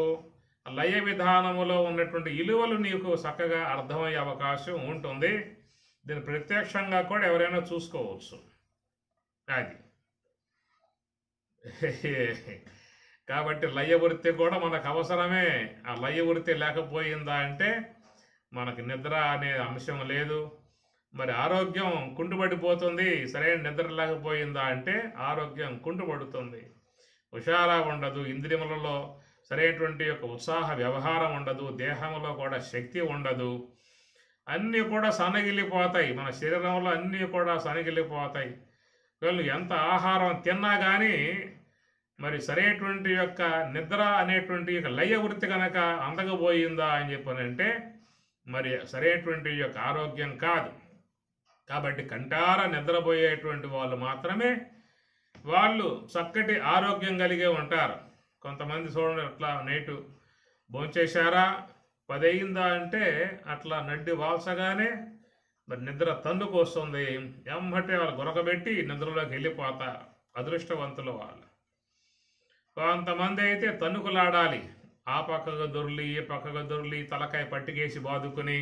లయ విధానములో ఉన్నటువంటి విలువలు నీకు చక్కగా అర్థమయ్యే అవకాశం ఉంటుంది. దీన్ని ప్రత్యక్షంగా కూడా ఎవరైనా చూసుకోవచ్చు. అది కాబట్టి లయ వృత్తి కూడా మనకు అవసరమే. ఆ లయ వృత్తి లేకపోయిందా అంటే మనకి నిద్ర అనే అంశం లేదు. మరి ఆరోగ్యం కుంటుపడిపోతుంది. సరైన నిద్ర లేకపోయిందా అంటే ఆరోగ్యం కుంటుపడుతుంది. హుషారా ఉండదు. ఇంద్రియములలో సరైనటువంటి యొక్క ఉత్సాహ వ్యవహారం ఉండదు. దేహంలో కూడా శక్తి ఉండదు. అన్నీ కూడా సనగిలిపోతాయి. మన శరీరంలో అన్నీ కూడా సనగిలిపోతాయి. వీళ్ళు ఎంత ఆహారం తిన్నా కానీ మరి సరైనటువంటి యొక్క నిద్ర అనేటువంటి యొక్క లయ వృత్తి కనుక అందకపోయిందా అని చెప్పనంటే మరి సరైనటువంటి యొక్క ఆరోగ్యం కాదు. కాబట్టి కంటార నిద్రపోయేటువంటి వాళ్ళు మాత్రమే వాళ్ళు చక్కటి ఆరోగ్యం కలిగే ఉంటారు. కొంతమంది చూడండి, అట్లా నైటు భోంచేశారా 10 అయిందా అంటే అట్లా నడ్డి వాల్చగానే మరి నిద్ర తన్నుకు వస్తుంది. ఎంబటే వాళ్ళు గురకబెట్టి నిద్రలోకి వెళ్ళిపోతారు. అదృష్టవంతులు వాళ్ళు. కొంతమంది అయితే తన్నుకులాడాలి. ఆ పక్కగా దొర్లి ఈ పక్కగా దొర్లి తలకాయ పట్టికేసి బాదుకుని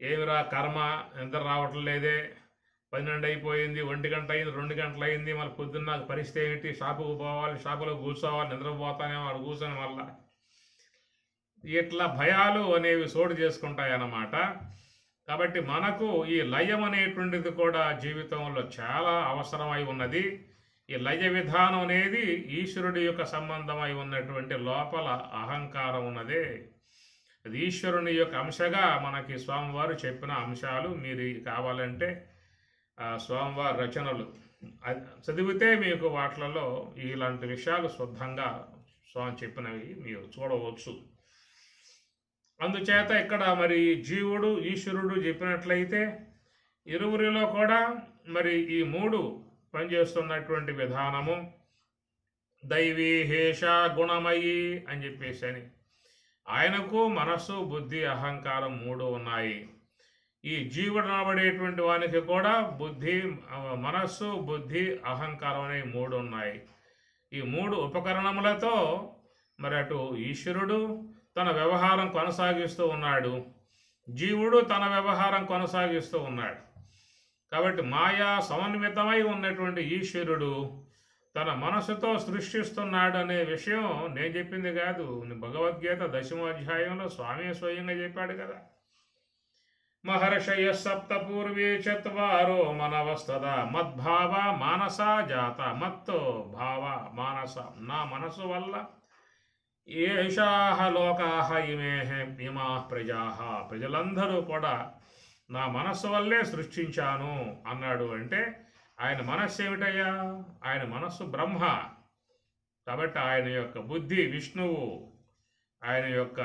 ఏమిరా కర్మ, నిద్ర రావటం లేదే, 12 అయిపోయింది, 1 గంట అయింది, 2 గంటలు అయింది, మళ్ళీ పొద్దున్న పరిస్థితి ఏంటి, షాపుకు పోవాలి, షాపులో కూర్చోవాలి, నిద్రపోతానేమో వాడు కూర్చొని వల్ల ఇట్లా భయాలు అనేవి చోటు చేసుకుంటాయి అన్నమాట. కాబట్టి మనకు ఈ లయం అనేటువంటిది కూడా జీవితంలో చాలా అవసరమై ఉన్నది. ఈ లయ విధానం అనేది ఈశ్వరుడి యొక్క సంబంధమై ఉన్నటువంటి లోపల అహంకారం ఉన్నదే. అది ఈశ్వరుని యొక్క అంశగా మనకి స్వామివారు చెప్పిన అంశాలు. మీరు కావాలంటే స్వామివారి రచనలు చదివితే మీకు వాటిలలో ఇలాంటి విషయాలు శుద్ధంగా స్వామి చెప్పినవి మీరు చూడవచ్చు. అందుచేత ఇక్కడ మరి జీవుడు ఈశ్వరుడు చెప్పినట్లయితే ఇరువురిలో కూడా మరి ఈ 3 పనిచేస్తున్నటువంటి విధానము దైవీ హేష గుణమయి అని చెప్పేసి అని ఆయనకు మనస్సు, బుద్ధి, అహంకారం 3 ఉన్నాయి. ఈ జీవుడు అనబడేటువంటి వానికి కూడా బుద్ధి, మనస్సు, బుద్ధి, అహంకారం అనే 3 ఉన్నాయి. ఈ 3 ఉపకరణములతో మరి అటు ఈశ్వరుడు తన వ్యవహారం కొనసాగిస్తూ ఉన్నాడు, జీవుడు తన వ్యవహారం కొనసాగిస్తూ ఉన్నాడు. కాబట్టి మాయా సమన్వితమై ఉన్నటువంటి ఈశ్వరుడు తన మనసుతో సృష్టిస్తున్నాడు అనే విషయం నేను చెప్పింది కాదు. భగవద్గీత 10వ అధ్యాయంలో స్వామి స్వయంగా చెప్పాడు కదా. మహర్షయ సప్త పూర్వే చత్వారో మనవస్తదా మద్భావ మానస జాత. మత్తో భావ మానస, నా మనసు వల్ల ఏషాహ లోకాహ ఇమా ప్రజాహ, ప్రజలందరూ కూడా నా మనస్సు వల్లే సృష్టించాను అన్నాడు. అంటే ఆయన మనస్సు ఏమిటయ్యా? ఆయన మనస్సు బ్రహ్మ. కాబట్టి ఆయన యొక్క బుద్ధి విష్ణువు, ఆయన యొక్క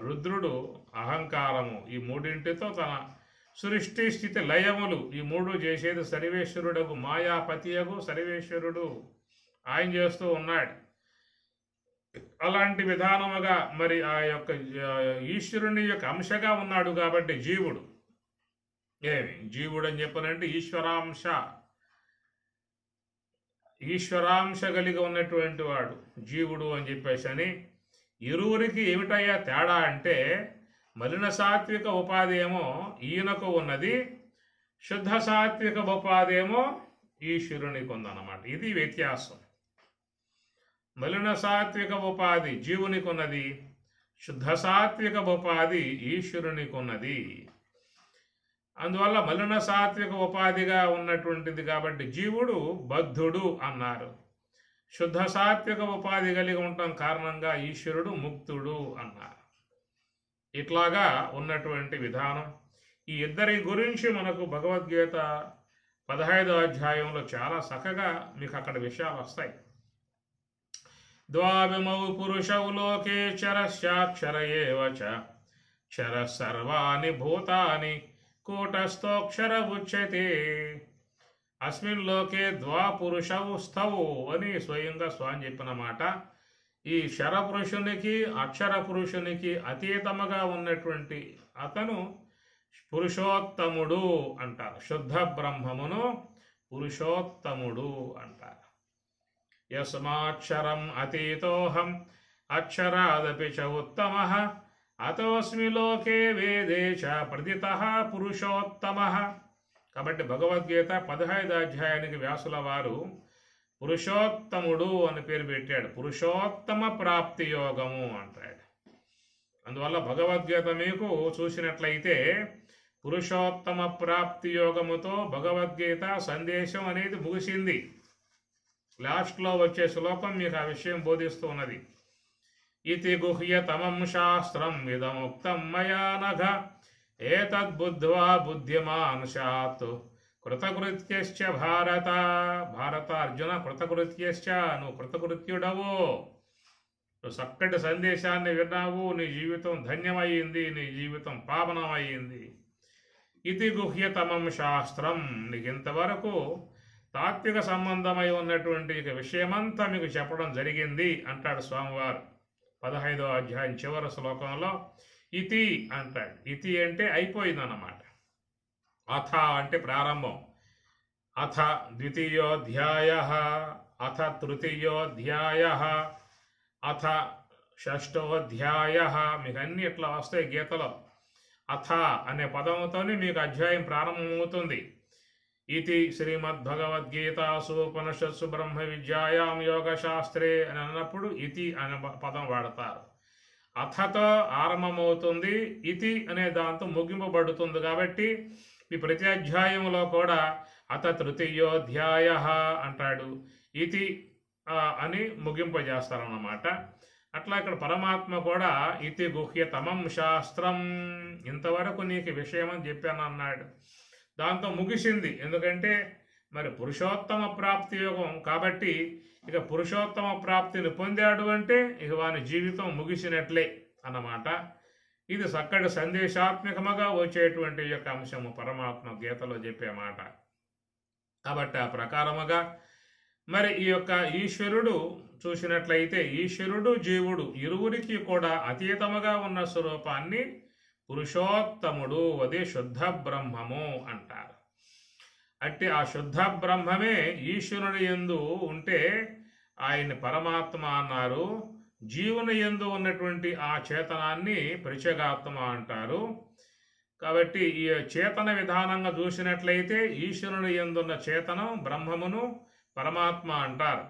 రుద్రుడు అహంకారము, ఈ 3టితో తన సృష్టి స్థితి లయములు ఈ 3 చేసేది సర్వేశ్వరుడకు, మాయాపతియకు సర్వేశ్వరుడు ఆయన చేస్తూ ఉన్నాడు. అలాంటి విధానముగా మరి ఆ యొక్క ఈశ్వరుని యొక్క అంశగా ఉన్నాడు. కాబట్టి జీవుడు జీవుడు అని చెప్పనంటే ఈశ్వరాంశ కలిగి ఉన్నటువంటి వాడు జీవుడు అని చెప్పేసి అని. ఇరువురికి ఏమిటయ్యా తేడా అంటే, మలిన సాత్విక ఉపాధి ఏమో ఈయనకు ఉన్నది, శుద్ధ సాత్విక ఉపాధి ఏమో ఈశ్వరునికి ఉందన్నమాట. ఇది వ్యత్యాసం. మలిన సాత్విక ఉపాధి జీవునికి ఉన్నది, శుద్ధ సాత్విక ఉపాధి ఈశ్వరునికి ఉన్నది. అందువల్ల మలిన సాత్విక ఉపాధిగా ఉన్నటువంటిది కాబట్టి జీవుడు బద్ధుడు అన్నారు. శుద్ధ సాత్విక ఉపాధి కలిగి ఉండటం కారణంగా ఈశ్వరుడు ముక్తుడు అన్నారు. ఇట్లాగా ఉన్నటువంటి విధానం. ఈ ఇద్దరి గురించి మనకు భగవద్గీత 15వ అధ్యాయంలో చాలా చక్కగా మీకు అక్కడ విషయాలు వస్తాయి. ద్వావిమౌ పురుషౌ లోకే చరశ్చాక్షర ఏవ చ క్షర సర్వాణి భూతాని కూటస్థోక్షర ఉచ్యతే. అస్మిన్ లోకే ద్వాపురుషౌ స్థౌ అని స్వయంగా స్వామి చెప్పిన మాట. ఈ శరపురుషునికి అక్షర పురుషునికి అతీతముగా ఉన్నటువంటి అతను పురుషోత్తముడు అంటారు. శుద్ధ బ్రహ్మమును పురుషోత్తముడు అంటారు. యస్మాక్షరం అతీతోహం అక్షరాదపి చ ఉత్తమః అతోస్మి లోకే వేదే చ ప్రతితః పురుషోత్తమః. కాబట్టి భగవద్గీత 15వ అధ్యాయానికి వ్యాసుల వారు పురుషోత్తముడు అని పేరు పెట్టాడు. పురుషోత్తమ ప్రాప్తి యోగము అంటాడు. అందువల్ల భగవద్గీత మీకు చూసినట్లయితే పురుషోత్తమ ప్రాప్తి యోగముతో భగవద్గీత సందేశం అనేది ముగిసింది. లాస్ట్లో వచ్చే శ్లోకం మీకు ఆ విషయం బోధిస్తూ ఉన్నది. ఇతి గుహ్యతమం శాస్త్రం ఇదముక్తం మయా నఘ ఏతద్బుద్ధ్వా బుద్ధిమాన్ స్యాత్ కృతకృత్యశ్చ భారత. భారత అర్జున కృతకృత్యశ్చ, నువ్వు కృతకృత్యుడవు. నువ్వు చక్కటి సందేశాన్ని విన్నావు, నీ జీవితం ధన్యమయ్యింది, నీ జీవితం పావనమయ్యింది. ఇది గుహ్యతమం శాస్త్రం, నీకు ఇంతవరకు తాత్విక సంబంధమై ఉన్నటువంటి విషయమంతా మీకు చెప్పడం జరిగింది అంటాడు స్వామివారు 15వ అధ్యాయం చివరి శ్లోకంలో. ఇతి అంటాడు. ఇతి అంటే అయిపోయిందన్నమాట. అథ అంటే ప్రారంభం. అథ ద్వితీయోధ్యాయ, అథ తృతీయోధ్యాయ, అథ షష్ఠోధ్యాయ. మీకు అన్ని ఇట్లా వస్తాయి గీతలో. అథ అనే పదముతోనే మీకు అధ్యాయం ప్రారంభమవుతుంది. ఇది శ్రీమద్భగవద్గీతాసు ఉపనిషత్సు బ్రహ్మ విద్యాయాం యోగశాస్త్రే అని అన్నప్పుడు ఇతి అనే పదం వాడతారు. అథతో ఆరంభమవుతుంది, ఇతి అనే దాంతో ముగింపబడుతుంది. కాబట్టి ఈ ప్రతి అధ్యాయంలో కూడా అథ తృతీయోధ్యాయ అంటాడు, ఇతి అని ముగింపజేస్తారన్నమాట. అట్లా ఇక్కడ పరమాత్మ కూడా ఇతి గుహ్యతమం శాస్త్రం, ఇంతవరకు నీకు విషయం అని చెప్పాను అన్నాడు. దాంతో ముగిసింది. ఎందుకంటే మరి పురుషోత్తమ ప్రాప్తి యోగం కాబట్టి ఇక పురుషోత్తమ ప్రాప్తిని పొందాడు అంటే ఇక వాని జీవితం ముగిసినట్లే అన్నమాట. ఇది చక్కటి సందేశాత్మకముగా వచ్చేటువంటి యొక్క అంశము పరమాత్మ గీతలో చెప్పే మాట. కాబట్టి ఆ ప్రకారముగా మరి ఈ యొక్క ఈశ్వరుడు చూసినట్లయితే ఈశ్వరుడు జీవుడు ఇరువురికి కూడా అతీతముగా ఉన్న స్వరూపాన్ని పురుషోత్తముడు, అది శుద్ధ బ్రహ్మము అంటారు. అట్టి ఆ శుద్ధ బ్రహ్మమే ఈశ్వరుని యందు ఉంటే ఆయన్ని పరమాత్మ అన్నారు. జీవుని యందు ఉన్నటువంటి ఆ చేతనాన్ని ప్రత్యేగాత్మ అంటారు. కాబట్టి ఈ చేతన విధానంగా చూసినట్లయితే ఈశ్వరుని యందున్న చేతనం బ్రహ్మమును పరమాత్మ అంటారు.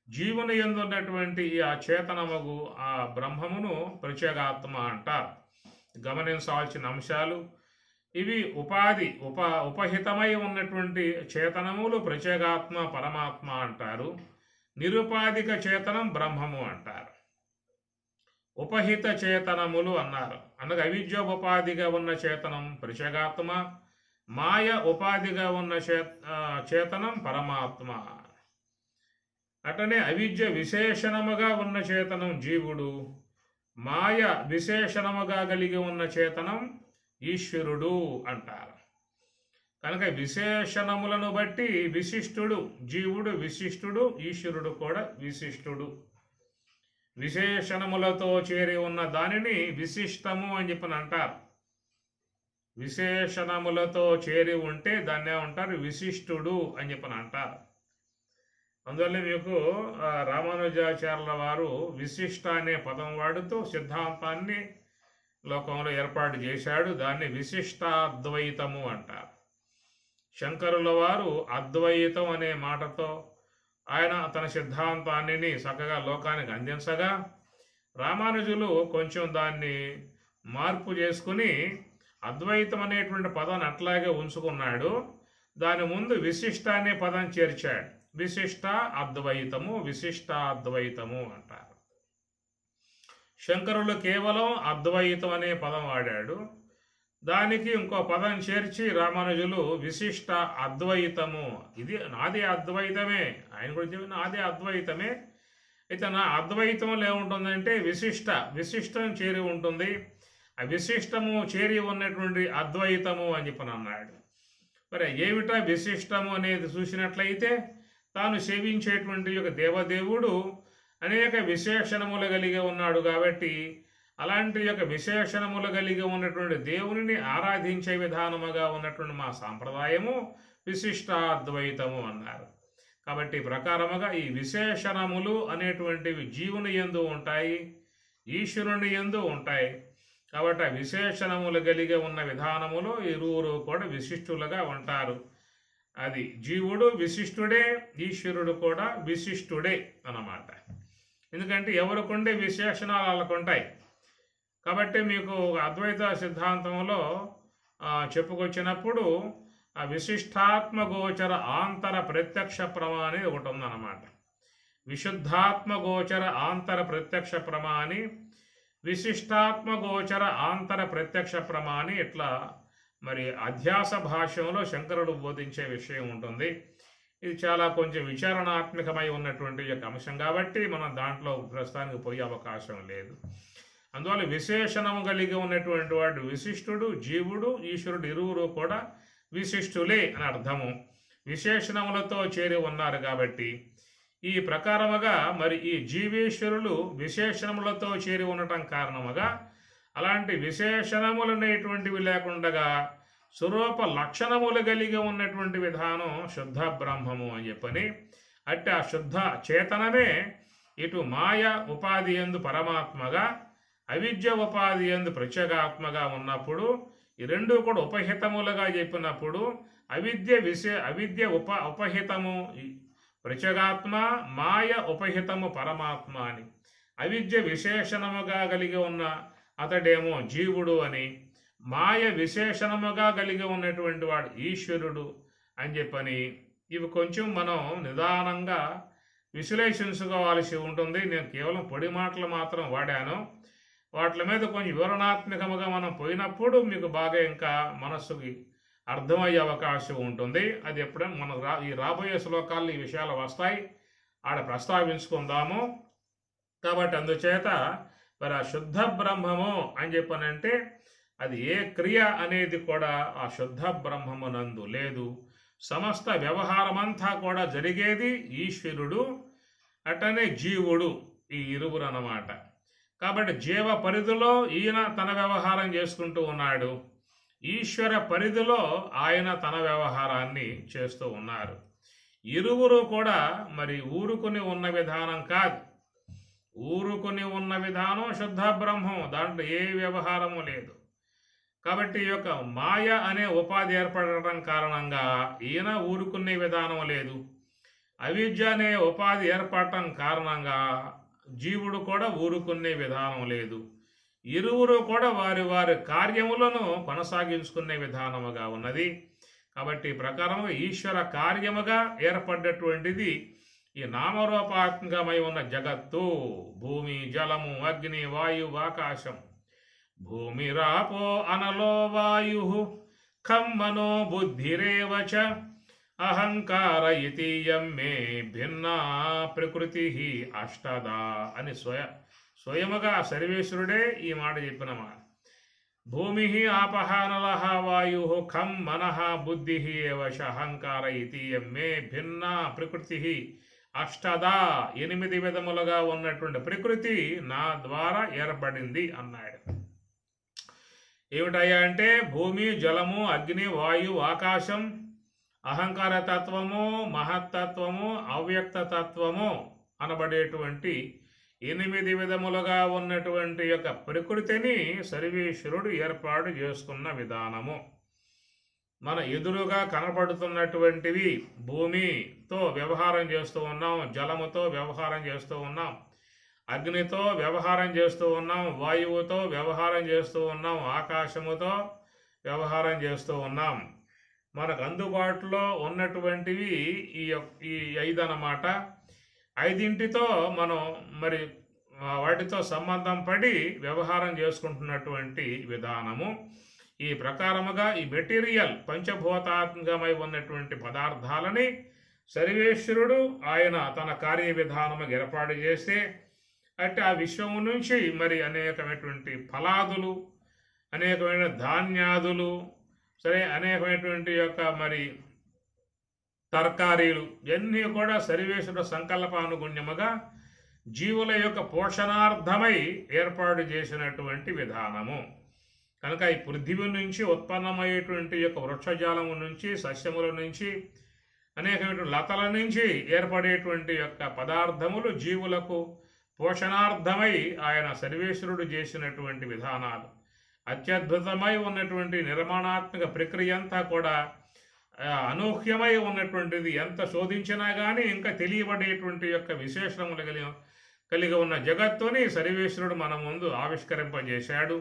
జీవుని యందున్నటువంటి ఆ చేతనముగు ఆ బ్రహ్మమును ప్రత్యేగాత్మ అంటారు. గమనించాల్సిన అంశాలు ఇవి. ఉపహితమై ఉన్నటువంటి చేతనములు ప్రత్యేగాత్మ పరమాత్మ అంటారు. నిరుపాధిక చేతనం బ్రహ్మము అంటారు. ఉపహిత చేతనములు అన్నారు అనగా అవిద్యోపాధిగా ఉన్న చేతనం ప్రత్యేగాత్మ, మాయ ఉపాధిగా ఉన్న చేతనం పరమాత్మ. అటనే అవిద్య విశేషణముగా ఉన్న చేతనం జీవుడు, మాయ విశేషణముగా కలిగి ఉన్న చేతనం ఈశ్వరుడు అంటారు. కనుక విశేషణములను బట్టి విశిష్టుడు జీవుడు, విశిష్టుడు ఈశ్వరుడు కూడా విశిష్టుడు. విశేషణములతో చేరి ఉన్న దానిని విశిష్టము అని చెప్పని అంటారు. విశేషణములతో చేరి ఉంటే దాన్ని ఏమంటారు? విశిష్టుడు అని చెప్పని అంటారు. అందువల్ల మీకు రామానుజాచార్యుల వారు విశిష్ట అనే పదం వాడుతూ సిద్ధాంతాన్ని లోకంలో ఏర్పాటు చేశాడు. దాన్ని విశిష్టాద్వైతము అంటారు. శంకరుల వారు అద్వైతం అనే మాటతో ఆయన తన సిద్ధాంతాన్ని చక్కగా లోకానికి అందించగా, రామానుజులు కొంచెం దాన్ని మార్పు చేసుకుని అద్వైతం అనేటువంటి పదాన్ని అట్లాగే ఉంచుకున్నాడు. దాని ముందు విశిష్ట అనే పదం చేర్చాడు. విశిష్ట అద్వైతము, విశిష్టాద్వైతము అంటారు. శంకరులు కేవలం అద్వైతం అనే పదం వాడాడు. దానికి ఇంకో పదం చేర్చి రామానుజులు విశిష్ట అద్వైతము, ఇది నాది అద్వైతమే, ఆయన కూడా చెప్పిన నాది అద్వైతమే. అయితే నా అద్వైతంలో ఏముంటుందంటే విశిష్టం చేరి ఉంటుంది. ఆ విశిష్టము చేరి ఉన్నటువంటి అద్వైతము అని చెప్పని అన్నాడు. మరి ఏమిటా విశిష్టము అనేది చూసినట్లయితే తాను సేవించేటువంటి ఒక దేవదేవుడు అనేక విశేషణములు కలిగి ఉన్నాడు కాబట్టి అలాంటి యొక్క విశేషణములు కలిగి ఉన్నటువంటి దేవుని ఆరాధించే విధానముగా ఉన్నటువంటి మా సాంప్రదాయము విశిష్టాద్వైతము అన్నారు. కాబట్టి ప్రకారముగా ఈ విశేషణములు అనేటువంటివి జీవుని యందు ఉంటాయి, ఈశ్వరుని యందు ఉంటాయి. కాబట్టి ఆ విశేషణములు కలిగి ఉన్న విధానములో ఇరువురు కూడా విశిష్టులుగా ఉంటారు. అది జీవుడు విశిష్టుడే, ఈశ్వరుడు కూడా విశిష్టుడే అన్నమాట. ఎందుకంటే ఎవరికుండే విశేషణాలు వాళ్ళకు ఉంటాయి. కాబట్టి మీకు అద్వైత సిద్ధాంతంలో చెప్పుకొచ్చినప్పుడు ఆ విశిష్టాత్మ గోచర ఆంతర ప్రత్యక్ష ప్రమా అనేది ఒకటి ఉందన్నమాట. విశుద్ధాత్మ గోచర ఆంతర ప్రత్యక్ష ప్రమా అని, విశిష్టాత్మ గోచర ఆంతర ప్రత్యక్ష ప్రమా అని ఇట్లా మరి అధ్యాస భాష్యంలో శంకరుడు బోధించే విషయం ఉంటుంది. ఇది చాలా కొంచెం విచారణాత్మకమై ఉన్నటువంటి యొక్క అంశం కాబట్టి మనం దాంట్లో ప్రస్తుతానికి పోయే అవకాశం లేదు. అందువల్ల విశేషణము కలిగి ఉన్నటువంటి వాడు విశిష్టుడు, జీవుడు, ఈశ్వరుడు ఇరువురు కూడా విశిష్టులే అని అర్థము. విశేషణములతో చేరి ఉన్నారు కాబట్టి ఈ ప్రకారముగా మరి ఈ జీవేశ్వరులు విశేషణములతో చేరి ఉండటం కారణముగా అలాంటి విశేషణములనేటువంటివి లేకుండగా స్వరూప లక్షణములు కలిగి ఉన్నటువంటి విధానం శుద్ధ బ్రహ్మము అని చెప్పని, అట్టి ఆ శుద్ధ చేతనమే ఇటు మాయ ఉపాధి యందు పరమాత్మగా, అవిద్య ఉపాధి యందు ప్రత్యేగాత్మగా ఉన్నప్పుడు ఈ రెండు కూడా ఉపహితములుగా చెప్పినప్పుడు అవిద్య ఉపహితము ప్రత్యేగాత్మ, మాయ ఉపహితము పరమాత్మ అని, అవిద్య విశేషణముగా కలిగి ఉన్న అతడేమో జీవుడు అని, మాయ విశేషణముగా కలిగి ఉన్నటువంటి వాడు ఈశ్వరుడు అని చెప్పని ఇవి కొంచెం మనం నిదానంగా విశ్లేషించుకోవాల్సి ఉంటుంది. నేను కేవలం పొడి మాటలు మాత్రం వాడాను. వాటి మీద కొంచెం వివరణాత్మకముగా మనం పోయినప్పుడు మీకు బాగా ఇంకా మనస్సుకి అర్థమయ్యే అవకాశం ఉంటుంది. అది ఎప్పుడైనా మనం ఈ రాబోయే శ్లోకాల్లో ఈ విషయాలు వస్తాయి, ఆడ ప్రస్తావించుకుందాము. కాబట్టి అందుచేత మరి ఆ శుద్ధ బ్రహ్మము అని చెప్పనంటే అది ఏ క్రియ అనేది కూడా ఆ శుద్ధ బ్రహ్మమునందు లేదు. సమస్త వ్యవహారమంతా కూడా జరిగేది ఈశ్వరుడు, అటనే జీవుడు, ఈ ఇరువురు అన్నమాట. కాబట్టి జీవ పరిధిలో ఈయన తన వ్యవహారం చేసుకుంటూ ఉన్నాడు, ఈశ్వర పరిధిలో ఆయన తన వ్యవహారాన్ని చేస్తూ ఉన్నారు. ఇరువురు కూడా మరి ఊరుకుని ఉన్న విధానం కాదు. ఊరుకుని ఉన్న విధానం శుద్ధ బ్రహ్మం, దాంట్లో ఏ వ్యవహారము లేదు. కాబట్టి ఈ యొక్క మాయ అనే ఉపాధి ఏర్పడటం కారణంగా ఈయన ఊరుకునే విధానం లేదు. అవిద్య అనే ఉపాధి ఏర్పడటం కారణంగా జీవుడు కూడా ఊరుకునే విధానం లేదు. ఇరువురు కూడా వారి వారి కార్యములను కొనసాగించుకునే విధానముగా ఉన్నది. కాబట్టి ఈ ప్రకారముగా ఈశ్వర కార్యముగా ఏర్పడ్డటువంటిది ఈ నామరూపాత్మకమై ఉన్న జగత్తు. భూమి, జలము, అగ్ని, వాయువు, ఆకాశం. భూమిరాపో అనలో వాయు ఖమ్మనో బుద్ధిరేవచ అహంకార ఇతీయం మే భిన్నా ప్రకృతి అష్టదా అని స్వయముగా సర్వేశ్వరుడే ఈ మాట చెప్పిన మాట. భూమి ఆపహ నలః వాయు ఖం మనః బుద్ధి ఏవశ అహంకార ఇతీయం మే భిన్నా ప్రకృతి అష్టదా, 8 విధములుగా ఉన్నటువంటి ప్రకృతి నా ద్వారా ఏర్పడింది అన్నాడు. ఏమిటయ్యా అంటే భూమి, జలము, అగ్ని, వాయు, ఆకాశం, అహంకార తత్వము, మహత్తత్వము, అవ్యక్త తత్వము అనబడేటువంటి 8 విధములుగా ఉన్నటువంటి యొక్క ప్రకృతిని సర్వేశ్వరుడు ఏర్పాటు చేసుకున్న విధానము. మన ఎదురుగా కనపడుతున్నటువంటివి భూమితో వ్యవహారం చేస్తూ ఉన్నాం, జలముతో వ్యవహారం చేస్తూ ఉన్నాం, అగ్నితో వ్యవహారం చేస్తూ ఉన్నాం, వాయువుతో వ్యవహారం చేస్తూ ఉన్నాం, ఆకాశముతో వ్యవహారం చేస్తూ ఉన్నాం. మనకు అందుబాటులో ఉన్నటువంటివి ఈ 5 అన్నమాట. 5టితో మనం మరి వాటితో సంబంధం పడి వ్యవహారం చేసుకుంటున్నటువంటి విధానము. ఈ ప్రకారముగా ఈ మెటీరియల్ పంచభూతాత్మకమై ఉన్నటువంటి పదార్థాలని సర్వేశ్వరుడు ఆయన తన కార్య విధానము ఏర్పాటు చేస్తే అంటే ఆ విశ్వము నుంచి మరి అనేకమైనటువంటి ఫలాదులు, అనేకమైన ధాన్యాదులు, సరే అనేకమైనటువంటి యొక్క మరి తర్కారీలు ఇవన్నీ కూడా సర్వేశ్వరుడు సంకల్పానుగుణ్యముగా జీవుల యొక్క పోషణార్థమై ఏర్పాటు చేసినటువంటి విధానము. కనుక ఈ పృథివీ నుంచి ఉత్పన్నమయ్యేటువంటి యొక్క వృక్షజాలము నుంచి, సస్యముల నుంచి, అనేకమైన లతల నుంచి ఏర్పడేటువంటి యొక్క పదార్థములు జీవులకు పోషణార్థమై ఆయన సర్వేశ్వరుడు చేసినటువంటి విధానాలు. అత్యద్భుతమై ఉన్నటువంటి నిర్మాణాత్మక ప్రక్రియ అంతా కూడా అనూహ్యమై ఉన్నటువంటిది. ఎంత శోధించినా కానీ ఇంకా తెలియబడేటువంటి యొక్క విశేషములు కలిగి ఉన్న జగత్తుని సర్వేశ్వరుడు మన ముందు ఆవిష్కరింపజేశాడు.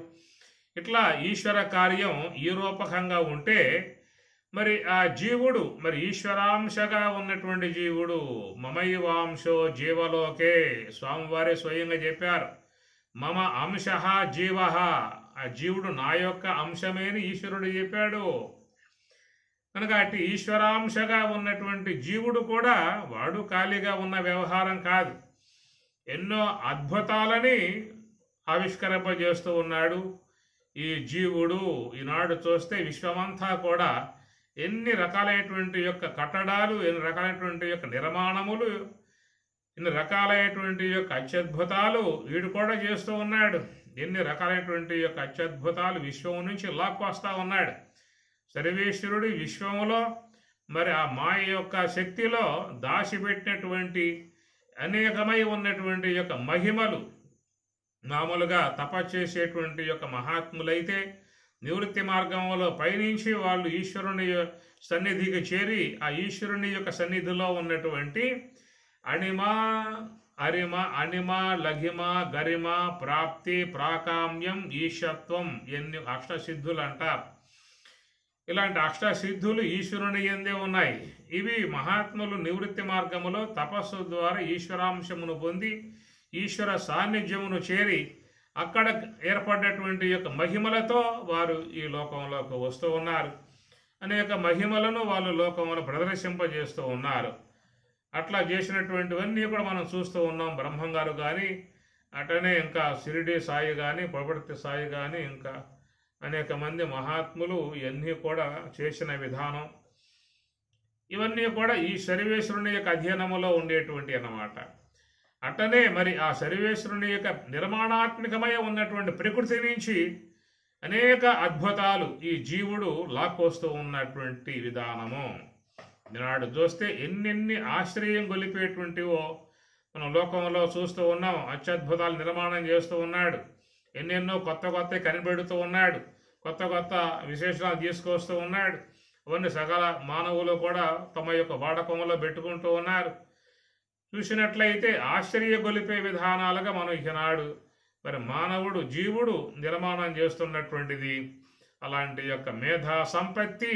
ఇట్లా ఈశ్వర కార్యం ఈ రూపకంగా ఉంటే మరి ఆ జీవుడు మరి ఈశ్వరాంశగా ఉన్నటువంటి జీవుడు మమైవాంశో జీవలోకే స్వామివారే స్వయంగా చెప్పారు. మమ అంశ జీవ, ఆ జీవుడు నా యొక్క అంశమే అని ఈశ్వరుడు చెప్పాడు. కనుక అటు ఈశ్వరాంశగా ఉన్నటువంటి జీవుడు కూడా వాడు ఖాళీగా ఉన్న వ్యవహారం కాదు, ఎన్నో అద్భుతాలని ఆవిష్కరింపజేస్తూ ఉన్నాడు ఈ జీవుడు. ఈనాడు చూస్తే విశ్వమంతా కూడా ఎన్ని రకాలైనటువంటి యొక్క కట్టడాలు, ఎన్ని రకాలైనటువంటి యొక్క నిర్మాణములు, ఎన్ని రకాలైనటువంటి యొక్క అత్యద్భుతాలు వీడు కూడా చేస్తూ ఉన్నాడు. ఎన్ని రకాలైనటువంటి యొక్క అత్యద్భుతాలు విశ్వం నుంచి లాక్కొస్తా ఉన్నాడు సర్వేశ్వరుడు. విశ్వములో మరి ఆ మాయ యొక్క శక్తిలో దాచిపెట్టినటువంటి అనేకమై ఉన్నటువంటి యొక్క మహిమలు, మామూలుగా తపస్సేసేటువంటి యొక్క మహాత్ములైతే నివృత్తి మార్గంలో పయనించి వాళ్ళు ఈశ్వరుని సన్నిధికి చేరి ఆ ఈశ్వరుని యొక్క సన్నిధిలో ఉన్నటువంటి అణిమ, అరిమ, అణిమ, లఘిమ, గరిమ, ప్రాప్తి, ప్రాకామ్యం, ఈశత్వం ఎన్ని అష్టసిద్ధులు అంటారు. ఇలాంటి అష్టసిద్ధులు ఈశ్వరుని యందే ఉన్నాయి. ఇవి మహాత్ములు నివృత్తి మార్గములో తపస్సు ద్వారా ఈశ్వరాంశమును పొంది ఈశ్వర సాన్నిధ్యమును చేరి అక్కడ ఏర్పడ్డటువంటి యొక్క మహిమలతో వారు ఈ లోకంలోకి వస్తూ ఉన్నారు. అనేక మహిమలను వాళ్ళు లోకంలో ప్రదర్శింపజేస్తూ ఉన్నారు. అట్లా చేసినటువంటివన్నీ కూడా మనం చూస్తూ ఉన్నాం. బ్రహ్మంగారు కానీ, అటనే ఇంకా షిరిడి సాయి కానీ, ప్రవృత్తి సాయి కానీ, ఇంకా అనేక మంది మహాత్ములు ఇవన్నీ కూడా చేసిన విధానం, ఇవన్నీ కూడా ఈ సర్వేశ్వరుని యొక్క అధ్యయనములో ఉండేటువంటి అన్నమాట. అట్టనే మరి ఆ సర్వేశ్వరుని యొక్క నిర్మాణాత్మకమై ఉన్నటువంటి ప్రకృతి నుంచి అనేక అద్భుతాలు ఈ జీవుడు లాక్కొస్తూ ఉన్నటువంటి విధానము నాడు చూస్తే ఎన్నెన్ని ఆశ్చర్యం గొలిపేటువంటివో మనం లోకంలో చూస్తూ ఉన్నాం. అత్యద్భుతాలు నిర్మాణం చేస్తూ ఉన్నాడు, ఎన్నెన్నో కొత్త కొత్త కనిపెడుతూ ఉన్నాడు, కొత్త కొత్త విశేషాలు తీసుకొస్తూ ఉన్నాడు. అవన్నీ సకల మానవులు కూడా తమ యొక్క వాడకంలో పెట్టుకుంటూ ఉన్నారు. చూసినట్లయితే ఆశ్చర్య గొలిపే విధానాలుగా మనం ఈనాడు మరి మానవుడు జీవుడు నిర్మాణం చేస్తున్నటువంటిది. అలాంటి యొక్క మేధా సంపత్తి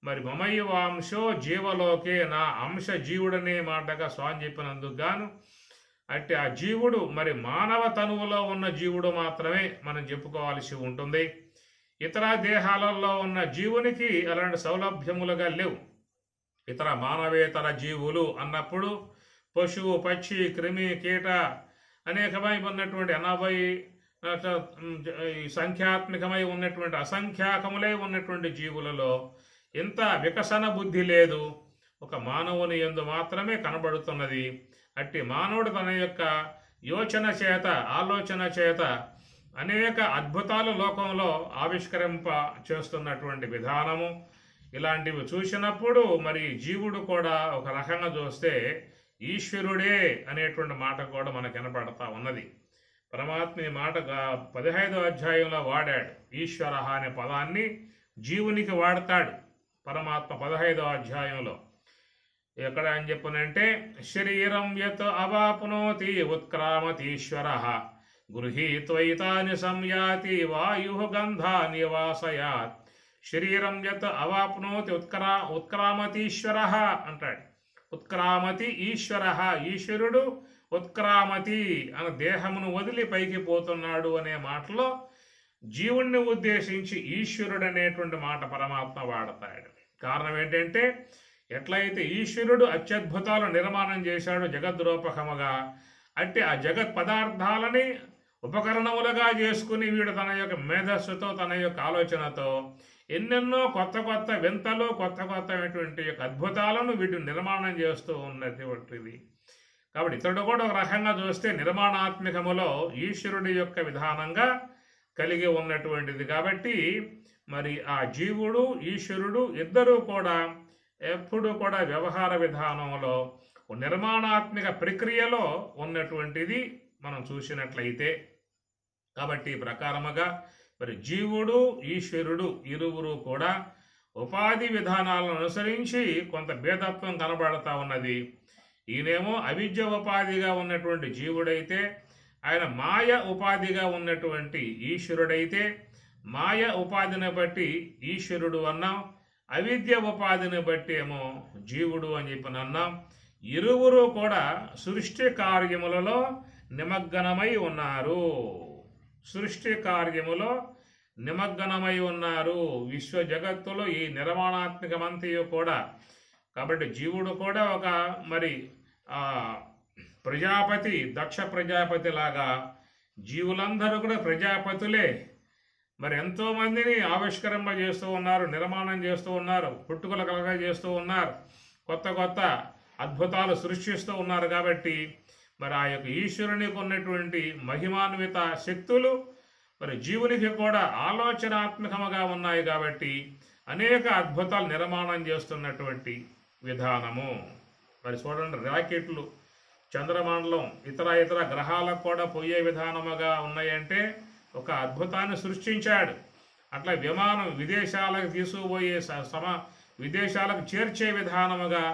మరి మమైవాంశో జీవలోకే, నా అంశ జీవుడనే మాటగా స్వామి చెప్పినందుకు గాను అట్టి ఆ జీవుడు మరి మానవ తనువులో ఉన్న జీవుడు మాత్రమే మనం చెప్పుకోవాల్సి ఉంటుంది. ఇతర దేహాలలో ఉన్న జీవునికి అలాంటి సౌలభ్యములుగా లేవు. ఇతర మానవేతర జీవులు అన్నప్పుడు పశువు, పక్షి, క్రిమి, కీట అనేకమై ఉన్నటువంటి 80 సంఖ్యాత్మకమై ఉన్నటువంటి అసంఖ్యాకములై ఉన్నటువంటి జీవులలో ఇంత వికసన బుద్ధి లేదు, ఒక మానవుని యందు మాత్రమే కనబడుతున్నది. అట్టి మానవుడు తన యొక్క యోచన చేత, ఆలోచన చేత అనేక అద్భుతాలు లోకంలో ఆవిష్కరింప చేస్తున్నటువంటి విధానము. ఇలాంటివి చూసినప్పుడు మరి జీవుడు కూడా ఒక రకంగా చూస్తే ఈశ్వరుడే అనేటువంటి మాట కూడా మనకు వినపడతా ఉన్నది. పరమాత్మ ఈ మాట 15వ అధ్యాయంలో వాడాడు. ఈశ్వర అనే పదాన్ని జీవునికి వాడతాడు పరమాత్మ 15వ అధ్యాయంలో. ఎక్కడ అని చెప్పనంటే, శరీరం యత్ అవాప్నోతి ఉత్క్రామతీశ్వర గృహీత్వైతాని సంయాతి వాయు గంధాని వాసయాత్. శరీరం యత్ అవాప్నోతి ఉత్క్రామతీశ్వర అంటాడు. ఉత్క్రామతి ఈశ్వర, ఈశ్వరుడు ఉత్క్రామతి అనే దేహమును వదిలి పైకి పోతున్నాడు అనే మాటలో జీవుణ్ణి ఉద్దేశించి ఈశ్వరుడు అనేటువంటి మాట పరమాత్మ వాడతాడు. కారణం ఏంటంటే, ఎట్లయితే ఈశ్వరుడు అత్యద్భుతాలు నిర్మాణం చేశాడు జగద్రూపకముగా, అట్టి ఆ జగత్ పదార్థాలని ఉపకరణములుగా చేసుకుని వీడు తన యొక్క మేధస్సుతో, తన యొక్క ఆలోచనతో ఎన్నెన్నో కొత్త కొత్త వింతలు, కొత్త కొత్తమైనటువంటి యొక్క అద్భుతాలను వీడు నిర్మాణం చేస్తూ ఉన్నటువంటిది. కాబట్టి ఇతడు కూడా ఒక రకంగా చూస్తే నిర్మాణాత్మకములో ఈశ్వరుడి యొక్క విధానంగా కలిగి ఉన్నటువంటిది. కాబట్టి మరి ఆ జీవుడు ఈశ్వరుడు ఇద్దరూ కూడా ఎప్పుడు కూడా వ్యవహార విధానంలో నిర్మాణాత్మక ప్రక్రియలో ఉన్నటువంటిది మనం చూసినట్లయితే. కాబట్టి ఈ ప్రకారముగా మరి జీవుడు ఈశ్వరుడు ఇరువురు కూడా ఉపాధి విధానాలను అనుసరించి కొంత భేదత్వం కనబడతా ఉన్నది. ఈయనేమో అవిద్య ఉపాధిగా ఉన్నటువంటి జీవుడైతే, ఆయన మాయ ఉపాధిగా ఉన్నటువంటి ఈశ్వరుడైతే, మాయ ఉపాధిని బట్టి ఈశ్వరుడు అన్నాం, అవిద్య ఉపాధిని బట్టి ఏమో జీవుడు అని చెప్పి అన్నాం. ఇరువురు కూడా సృష్టి కార్యములలో నిమగ్నమై ఉన్నారు. సృష్టి కార్యములో నిమగ్నమై ఉన్నారు. విశ్వ జగత్తులో ఈ నిర్మాణాత్మకమంతయు కూడా. కాబట్టి జీవుడు కూడా ఒక మరి ప్రజాపతి, దక్ష ప్రజాపతి లాగా జీవులందరూ కూడా ప్రజాపతులే. మరి ఎంతోమందిని ఆవిష్కరింప చేస్తూ ఉన్నారు, నిర్మాణం చేస్తూ ఉన్నారు, పుట్టుకలు కలగా చేస్తూ ఉన్నారు, కొత్త కొత్త అద్భుతాలు సృష్టిస్తూ ఉన్నారు. కాబట్టి మరి ఆ యొక్క ఈశ్వరునికి ఉన్నటువంటి మహిమాన్విత శక్తులు మరి జీవునికి కూడా ఆలోచనాత్మకముగా ఉన్నాయి. కాబట్టి అనేక అద్భుతాలు నిర్మాణం చేస్తున్నటువంటి విధానము. మరి చూడండి, రాకెట్లు చంద్రమండలం ఇతర గ్రహాలకు కూడా పోయే విధానముగా ఉన్నాయంటే ఒక అద్భుతాన్ని సృష్టించాడు. అట్లా విమానం విదేశాలకు తీసుకుపోయే విదేశాలకు చేర్చే విధానముగా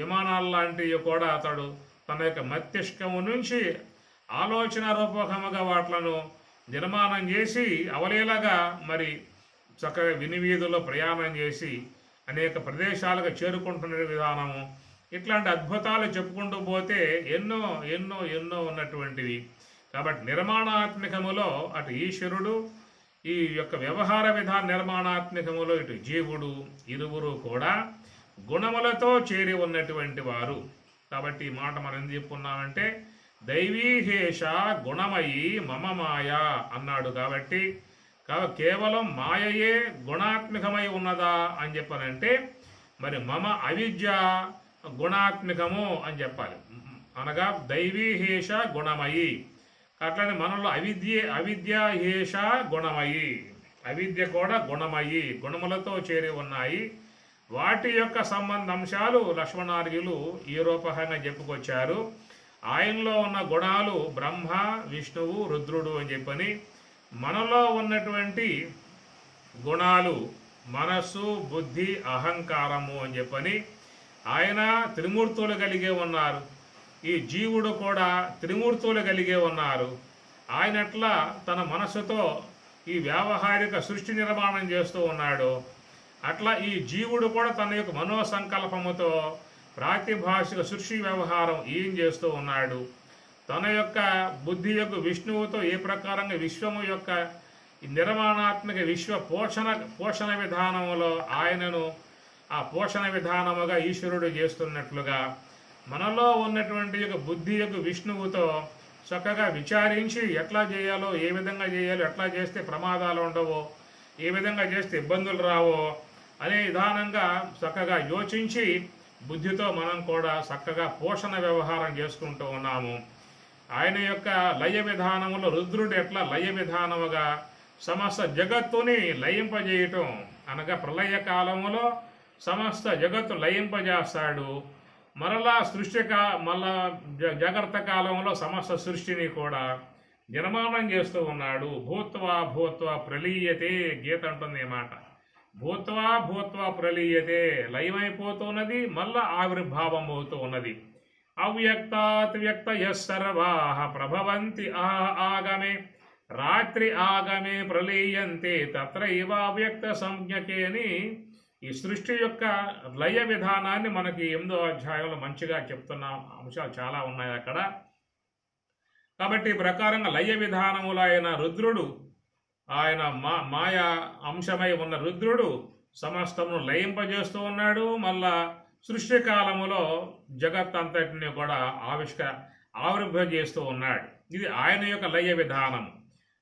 విమానాలు లాంటివి కూడా అతడు తన యొక్క మస్తిష్కము నుంచి ఆలోచన రూపకముగా వాట్లను నిర్మాణం చేసి అవలీలగా మరి చక్కగా వినివీధిలో ప్రయాణం చేసి అనేక ప్రదేశాలకు చేరుకుంటున్న విధానము. ఇట్లాంటి అద్భుతాలు చెప్పుకుంటూ పోతే ఎన్నో ఎన్నో ఎన్నో ఉన్నటువంటివి. కాబట్టి నిర్మాణాత్మకములో అటు ఈశ్వరుడు, ఈ యొక్క వ్యవహార విధాన నిర్మాణాత్మకములో ఇటు జీవుడు, ఇరువురు కూడా గుణములతో చేరి ఉన్నటువంటి వారు. కాబట్టి ఈ మాట మనం ఎందుకు చెప్పుకున్నామంటే, దైవీహేష గుణమయి మమ మాయ అన్నాడు. కాబట్టి కేవలం మాయయే గుణాత్మకమై ఉన్నదా అని చెప్పనంటే మరి మమ అవిద్య గుణాత్మకము అని చెప్పాలి. అనగా దైవీహేష గుణమయి. అట్లనే మనలో అవిద్యాహేష గుణమయి, అవిద్య కూడా గుణమయి, గుణములతో చేరి ఉన్నాయి. వాటి యొక్క సంబంధ అంశాలు లక్ష్మణార్యులు ఈ రూపకంగా చెప్పుకొచ్చారు. ఆయనలో ఉన్న గుణాలు బ్రహ్మ, విష్ణువు, రుద్రుడు అని చెప్పని, మనలో ఉన్నటువంటి గుణాలు మనస్సు, బుద్ధి, అహంకారము అని చెప్పని ఆయన త్రిమూర్తులు కలిగే ఉన్నారు. ఈ జీవుడు కూడా త్రిమూర్తులు కలిగే ఉన్నారు. ఆయన అట్లా తన మనస్సుతో ఈ వ్యావహారిక సృష్టి నిర్మాణం చేస్తూ ఉన్నాడు. అట్లా ఈ జీవుడు కూడా తన యొక్క మనోసంకల్పముతో ప్రాతిభాషిక సృష్టి వ్యవహారం ఏం చేస్తూ ఉన్నాడు. తన యొక్క బుద్ధి యొక్క విష్ణువుతో ఏ ప్రకారంగా విశ్వము యొక్క నిర్మాణాత్మక విశ్వ పోషణ విధానంలో ఆయనను ఆ పోషణ విధానముగా ఈశ్వరుడు చేస్తున్నట్లుగా మనలో ఉన్నటువంటి యొక్క బుద్ధి యొక్క విష్ణువుతో చక్కగా విచారించి ఎట్లా చేయాలో, ఏ విధంగా చేయాలో, ఎట్లా చేస్తే ప్రమాదాలు ఉండవో, ఏ విధంగా చేస్తే ఇబ్బందులు రావో అనే విధానంగా చక్కగా యోచించి బుద్ధితో మనం కూడా చక్కగా పోషణ వ్యవహారం చేసుకుంటూ ఉన్నాము. ఆయన యొక్క లయ విధానములో రుద్రుడు ఎట్లా లయ విధానముగా సమస్త జగత్తుని లయింపజేయటం, అనగా ప్రళయ కాలములో సమస్త జగత్తు లయింపజేస్తాడు. మరలా మళ్ళా జాగ్రత్త కాలంలో సమస్త సృష్టిని కూడా నిర్మాణం చేస్తూ ఉన్నాడు. భూత్వా ప్రలీయతే, గీత అంటుంది ఈ మాట. భూత్వా ప్రలీయతే, లయమైపోతున్నది, మళ్ళా ఆవిర్భావం అవుతూ ఉన్నది. అవ్యక్తాత్ వ్యక్తయ సర్వాః ప్రభవంతి ఆగమే రాత్రి ఆగమే ప్రలీయంతే తత్రైవ అవ్యక్త సంజ్ఞకే అని ఈ సృష్టి యొక్క లయ విధానాన్ని మనకి 8వ అధ్యాయంలో మంచిగా చెప్తున్న అంశాలు చాలా ఉన్నాయి అక్కడ. కాబట్టి ఈ ప్రకారంగా లయ విధానములో ఆయన రుద్రుడు, ఆయన మాయా అంశమై ఉన్న రుద్రుడు సమస్తమును లయింపజేస్తూ ఉన్నాడు. మళ్ళా సృష్టి కాలములో జగత్తంతటిని కూడా ఆవిర్భజేస్తూ ఉన్నాడు. ఇది ఆయన యొక్క లయ విధానము.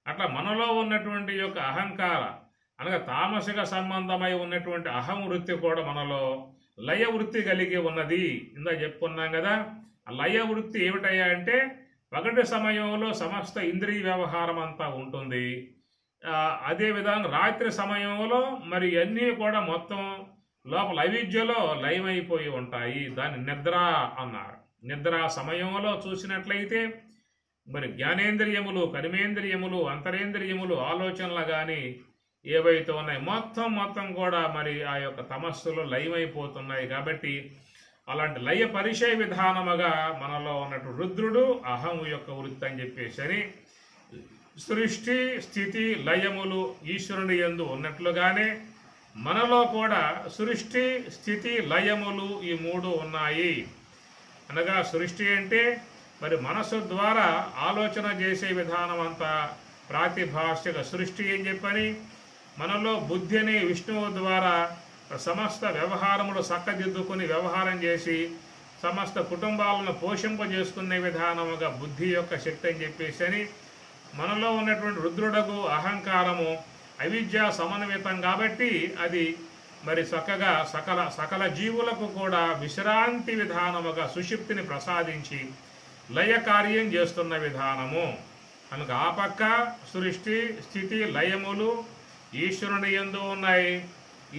అట్లా మనలో ఉన్నటువంటి యొక్క అహంకార అనగా తామసిక సంబంధమై ఉన్నటువంటి అహం వృత్తి కూడా మనలో లయ వృత్తి కలిగి ఉన్నది. ఇందా చెప్పుకున్నాం కదా. ఆ లయ వృత్తి ఏమిటయ్యా అంటే పగటి సమయంలో సమస్త ఇంద్రియ వ్యవహారం అంతా ఉంటుంది. అదేవిధంగా రాత్రి సమయంలో మరి అన్నీ కూడా మొత్తం లోపల అవిద్యలో లయమైపోయి ఉంటాయి. దాన్ని నిద్ర అన్నారు. నిద్ర సమయంలో చూసినట్లయితే మరి జ్ఞానేంద్రియములు, కర్మేంద్రియములు, అంతరేంద్రియములు, ఆలోచనలు కానీ ఏవైతే ఉన్నాయి మొత్తం కూడా మరి ఆ యొక్క తమస్సులో లయమైపోతున్నాయి. కాబట్టి అలాంటి లయ పరిచయ విధానముగా మనలో ఉన్నట్టు రుద్రుడు అహం యొక్క వృత్తి అని చెప్పేసి సృష్టి స్థితి లయములు ఈశ్వరుని యందు ఉన్నట్లుగానే మనలో కూడా సృష్టి స్థితి లయములు ఈ 3 ఉన్నాయి. అనగా సృష్టి అంటే మరి మనస్సు ద్వారా ఆలోచన చేసే విధానం అంతా ప్రాతిభాషిక సృష్టి అని చెప్పని, మనలో బుద్ధి అనే విష్ణువు ద్వారా సమస్త వ్యవహారములు చక్కదిద్దుకుని వ్యవహారం చేసి సమస్త కుటుంబాలను పోషింపజేసుకునే విధానముగా బుద్ధి యొక్క శక్తి అని చెప్పేసి మనలో ఉన్నటువంటి రుద్రుడకు అహంకారము అవిద్య సమన్వితం కాబట్టి అది మరి చక్కగా సకల జీవులకు కూడా విశ్రాంతి విధానముగా సుషుప్తిని ప్రసాదించి లయ కార్యం చేస్తున్న విధానము. కనుక ఆ పక్క సృష్టి స్థితి లయములు ఈశ్వరుని యందు ఉన్నాయి.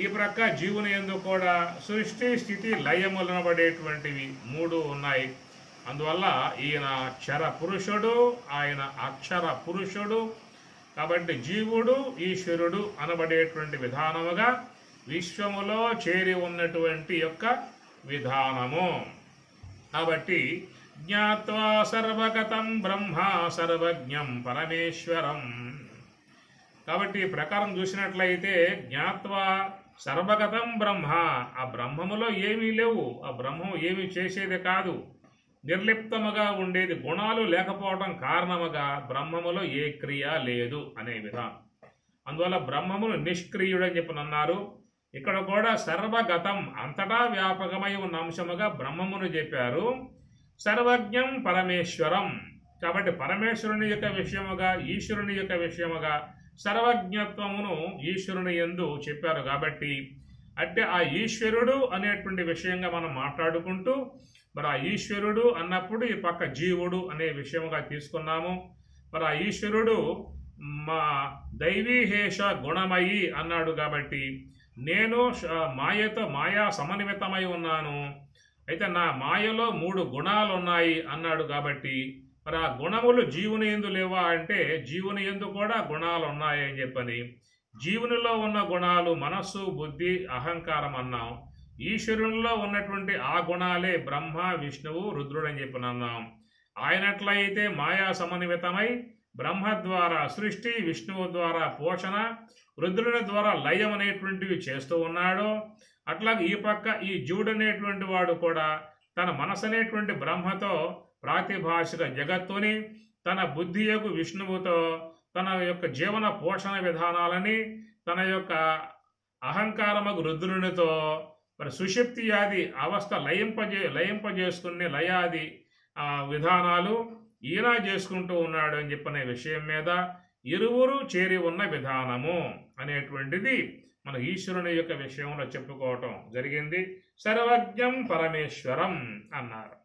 ఈ ప్రక్క జీవుని యందు కూడా సృష్టి స్థితి లయములు అనబడేటువంటివి 3 ఉన్నాయి. అందువల్ల ఈయన క్షర పురుషుడు, ఆయన అక్షర పురుషుడు. కాబట్టి జీవుడు ఈశ్వరుడు అనబడేటువంటి విధానముగా విశ్వములో చేరి ఉన్నటువంటి యొక్క విధానము. కాబట్టి జ్ఞాత్వా సర్వగతం బ్రహ్మ సర్వజ్ఞం పరమేశ్వరం. కాబట్టి ఈ ప్రకారం చూసినట్లయితే జ్ఞాత్వా సర్వగతం బ్రహ్మ, ఆ బ్రహ్మములో ఏమీ లేవు, ఆ బ్రహ్మము ఏమీ చేసేది కాదు, నిర్లిప్తముగా ఉండేది, గుణాలు లేకపోవడం కారణముగా బ్రహ్మములో ఏ క్రియ లేదు అనే విధానం. అందువల్ల బ్రహ్మమును నిష్క్రియుడని చెప్పనన్నారు. ఇక్కడ కూడా సర్వగతం అంతటా వ్యాపకమై ఉన్న అంశముగా బ్రహ్మమును చెప్పారు. సర్వజ్ఞం పరమేశ్వరం, కాబట్టి పరమేశ్వరుని యొక్క విషయముగా ఈశ్వరుని యొక్క విషయముగా సర్వజ్ఞత్వమును ఈశ్వరుని యందు చెప్పారు. కాబట్టి అంటే ఆ ఈశ్వరుడు అనేటువంటి విషయంగా మనం మాట్లాడుకుంటూ మరి ఆ ఈశ్వరుడు అన్నప్పుడు ఈ పక్క జీవుడు అనే విషయముగా తీసుకున్నాము. మరి ఆ ఈశ్వరుడు మా దైవీహేష గుణమయి అన్నాడు కాబట్టి నేను మాయా సమన్వితమై ఉన్నాను. అయితే నా మాయలో 3 గుణాలు ఉన్నాయి అన్నాడు కాబట్టి మరి ఆ గుణములు జీవుని యందు లేవా అంటే జీవుని యందు కూడా గుణాలు ఉన్నాయి అని చెప్పని జీవునిలో ఉన్న గుణాలు మనస్సు, బుద్ధి, అహంకారం అన్నాం. ఈశ్వరునిలో ఉన్నటువంటి ఆ గుణాలే బ్రహ్మ, విష్ణువు, రుద్రుడు అని చెప్పి అన్నాం. ఆయనట్లయితే మాయా సమన్వితమై బ్రహ్మ ద్వారా సృష్టి, విష్ణువు ద్వారా పోషణ, రుద్రుని ద్వారా లయం అనేటువంటివి చేస్తూ ఉన్నాడు. అట్లాగే ఈ పక్క ఈ జీవుడు అనేటువంటి వాడు కూడా తన మనసు అనేటువంటి బ్రహ్మతో ప్రాతిభాషిక జగత్తుని, తన బుద్ధి యొక్క విష్ణువుతో తన యొక్క జీవన పోషణ విధానాలని, తన యొక్క అహంకారమగు రుద్రునితో మరి సుషుప్తి ఆది అవస్థ లయింపజేసుకునే లయాది విధానాలు ఈయన చేసుకుంటూ ఉన్నాడు అని చెప్పనే విషయం మీద ఇరువురు చేరి ఉన్న విధానము అనేటువంటిది మన ఈశ్వరుని యొక్క విషయంలో చెప్పుకోవటం జరిగింది. సర్వజ్ఞం పరమేశ్వరం అన్నారు.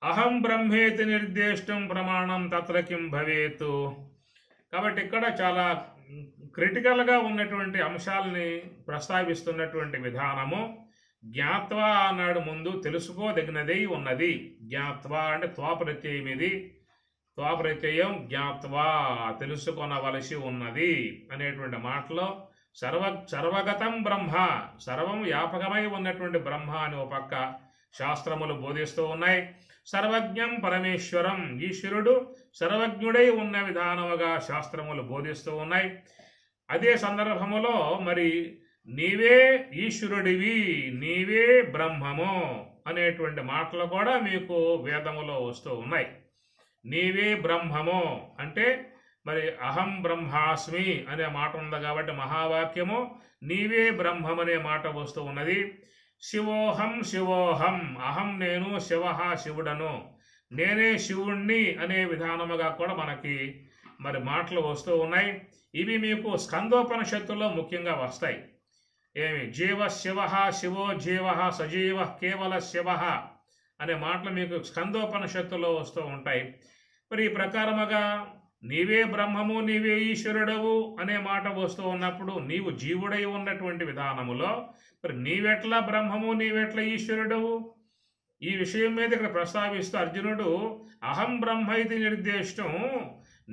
అహం బ్రహ్మేతి నిర్దేష్టం ప్రమాణం తత్ర కిం భవేతు. కాబట్టి ఇక్కడ చాలా క్రిటికల్గా ఉన్నటువంటి అంశాలని ప్రస్తావిస్తున్నటువంటి విధానము. జ్ఞాత్వా అన్నాడు ముందు, తెలుసుకోదగినది ఉన్నది. జ్ఞాత్వా అంటే త్వాప్రత్యయం, ఇది త్వాప్రత్యయం. జ్ఞాత్వా తెలుసుకొనవలసి ఉన్నది అనేటువంటి మాటలో సర్వగతం బ్రహ్మ, సర్వం వ్యాపకమై ఉన్నటువంటి బ్రహ్మ అని ఒక పక్క శాస్త్రములు బోధిస్తూ ఉన్నాయి. సర్వజ్ఞం పరమేశ్వరం, ఈశ్వరుడు సర్వజ్ఞుడై ఉన్న విధానముగా శాస్త్రములు బోధిస్తూ ఉన్నాయి. అదే సందర్భములో మరి నీవే ఈశ్వరుడివి, నీవే బ్రహ్మము అనేటువంటి మాటలు కూడా మీకు వేదములో వస్తూ ఉన్నాయి. నీవే బ్రహ్మము అంటే మరి అహం బ్రహ్మాస్మి అనే మాట ఉంది కాబట్టి మహావాక్యము నీవే బ్రహ్మం అనే మాట వస్తూ ఉన్నది. శివోహం శివోహం, అహం నేను, శివ శివుడను, నేనే శివుణ్ణి అనే విధానముగా కూడా మనకి మరి మాటలు వస్తూ ఉన్నాయి. ఇవి మీకు స్కందోపనిషత్తులో ముఖ్యంగా వస్తాయి. ఏమి జీవ శివ, శివో జీవ, సజీవ కేవల శివ అనే మాటలు మీకు స్కందోపనిషత్తులో వస్తూ ఉంటాయి. మరి ఈ ప్రకారముగా నీవే బ్రహ్మము, నీవే ఈశ్వరుడవు అనే మాట వస్తూ ఉన్నప్పుడు నీవు జీవుడై ఉన్నటువంటి విధానములో మరి నీవెట్లా బ్రహ్మము, నీవెట్లా ఈశ్వరుడవు, ఈ విషయం మీద ఇక్కడ ప్రస్తావిస్తూ అర్జునుడు అహం బ్రహ్మ ఇది నిర్దేశం,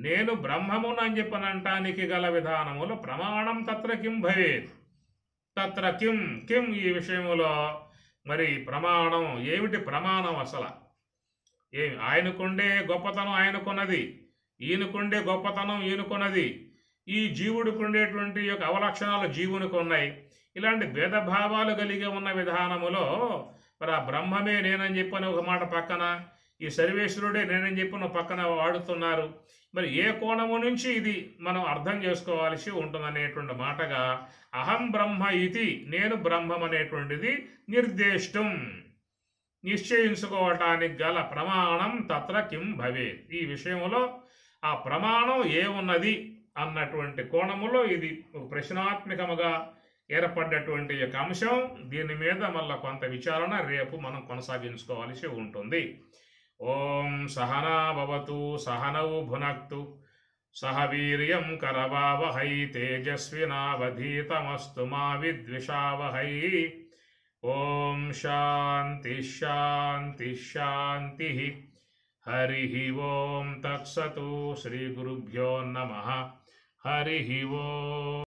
నేను బ్రహ్మమును అని చెప్పనంటానికి గల విధానములో ప్రమాణం తత్ర కిం భవేత్, తత్ర కిం కిం ఈ విషయములో మరి ప్రమాణం ఏమిటి? ప్రమాణం అసలు ఏమి? ఆయనకుండే గొప్పతనం ఆయనకున్నది, ఈయనకుండే గొప్పతనం ఈయనకున్నది, ఈ జీవుడికి ఉండేటువంటి యొక్క అవలక్షణాలు జీవునికి ఉన్నాయి. ఇలాంటి భేదభావాలు కలిగి ఉన్న విధానములో మరి ఆ బ్రహ్మమే నేనని చెప్పని ఒక మాట పక్కన, ఈ సర్వేశ్వరుడే నేనని చెప్పిన పక్కన వాడుతున్నారు. మరి ఏ కోణము నుంచి ఇది మనం అర్థం చేసుకోవాల్సి ఉంటుందనేటువంటి మాటగా అహం బ్రహ్మ ఇది, నేను బ్రహ్మం అనేటువంటిది నిర్దేష్టం, నిశ్చయించుకోవటానికి గల ప్రమాణం తత్ర కిం భవేత్, ఈ విషయంలో ఆ ప్రమాణం ఏమున్నది అన్నటువంటి కోణములో ఇది ప్రశ్నాత్మకముగా ఏర్పడ్డటువంటి యొక్క అంశం. దీని మీద మళ్ళీ కొంత విచారణ రేపు మనం కొనసాగించుకోవాల్సి ఉంటుంది. ఓం సహనా భవతు సహనౌ భునక్తు సహ వీర్యం కరవావహై తేజస్వినావధీతమస్తు మా విద్విషావహై. ఓం శాంతి శాంతి శాంతి. హరి ఓం తత్సతు. శ్రీ గురుభ్యో నమః. హరి ఓం.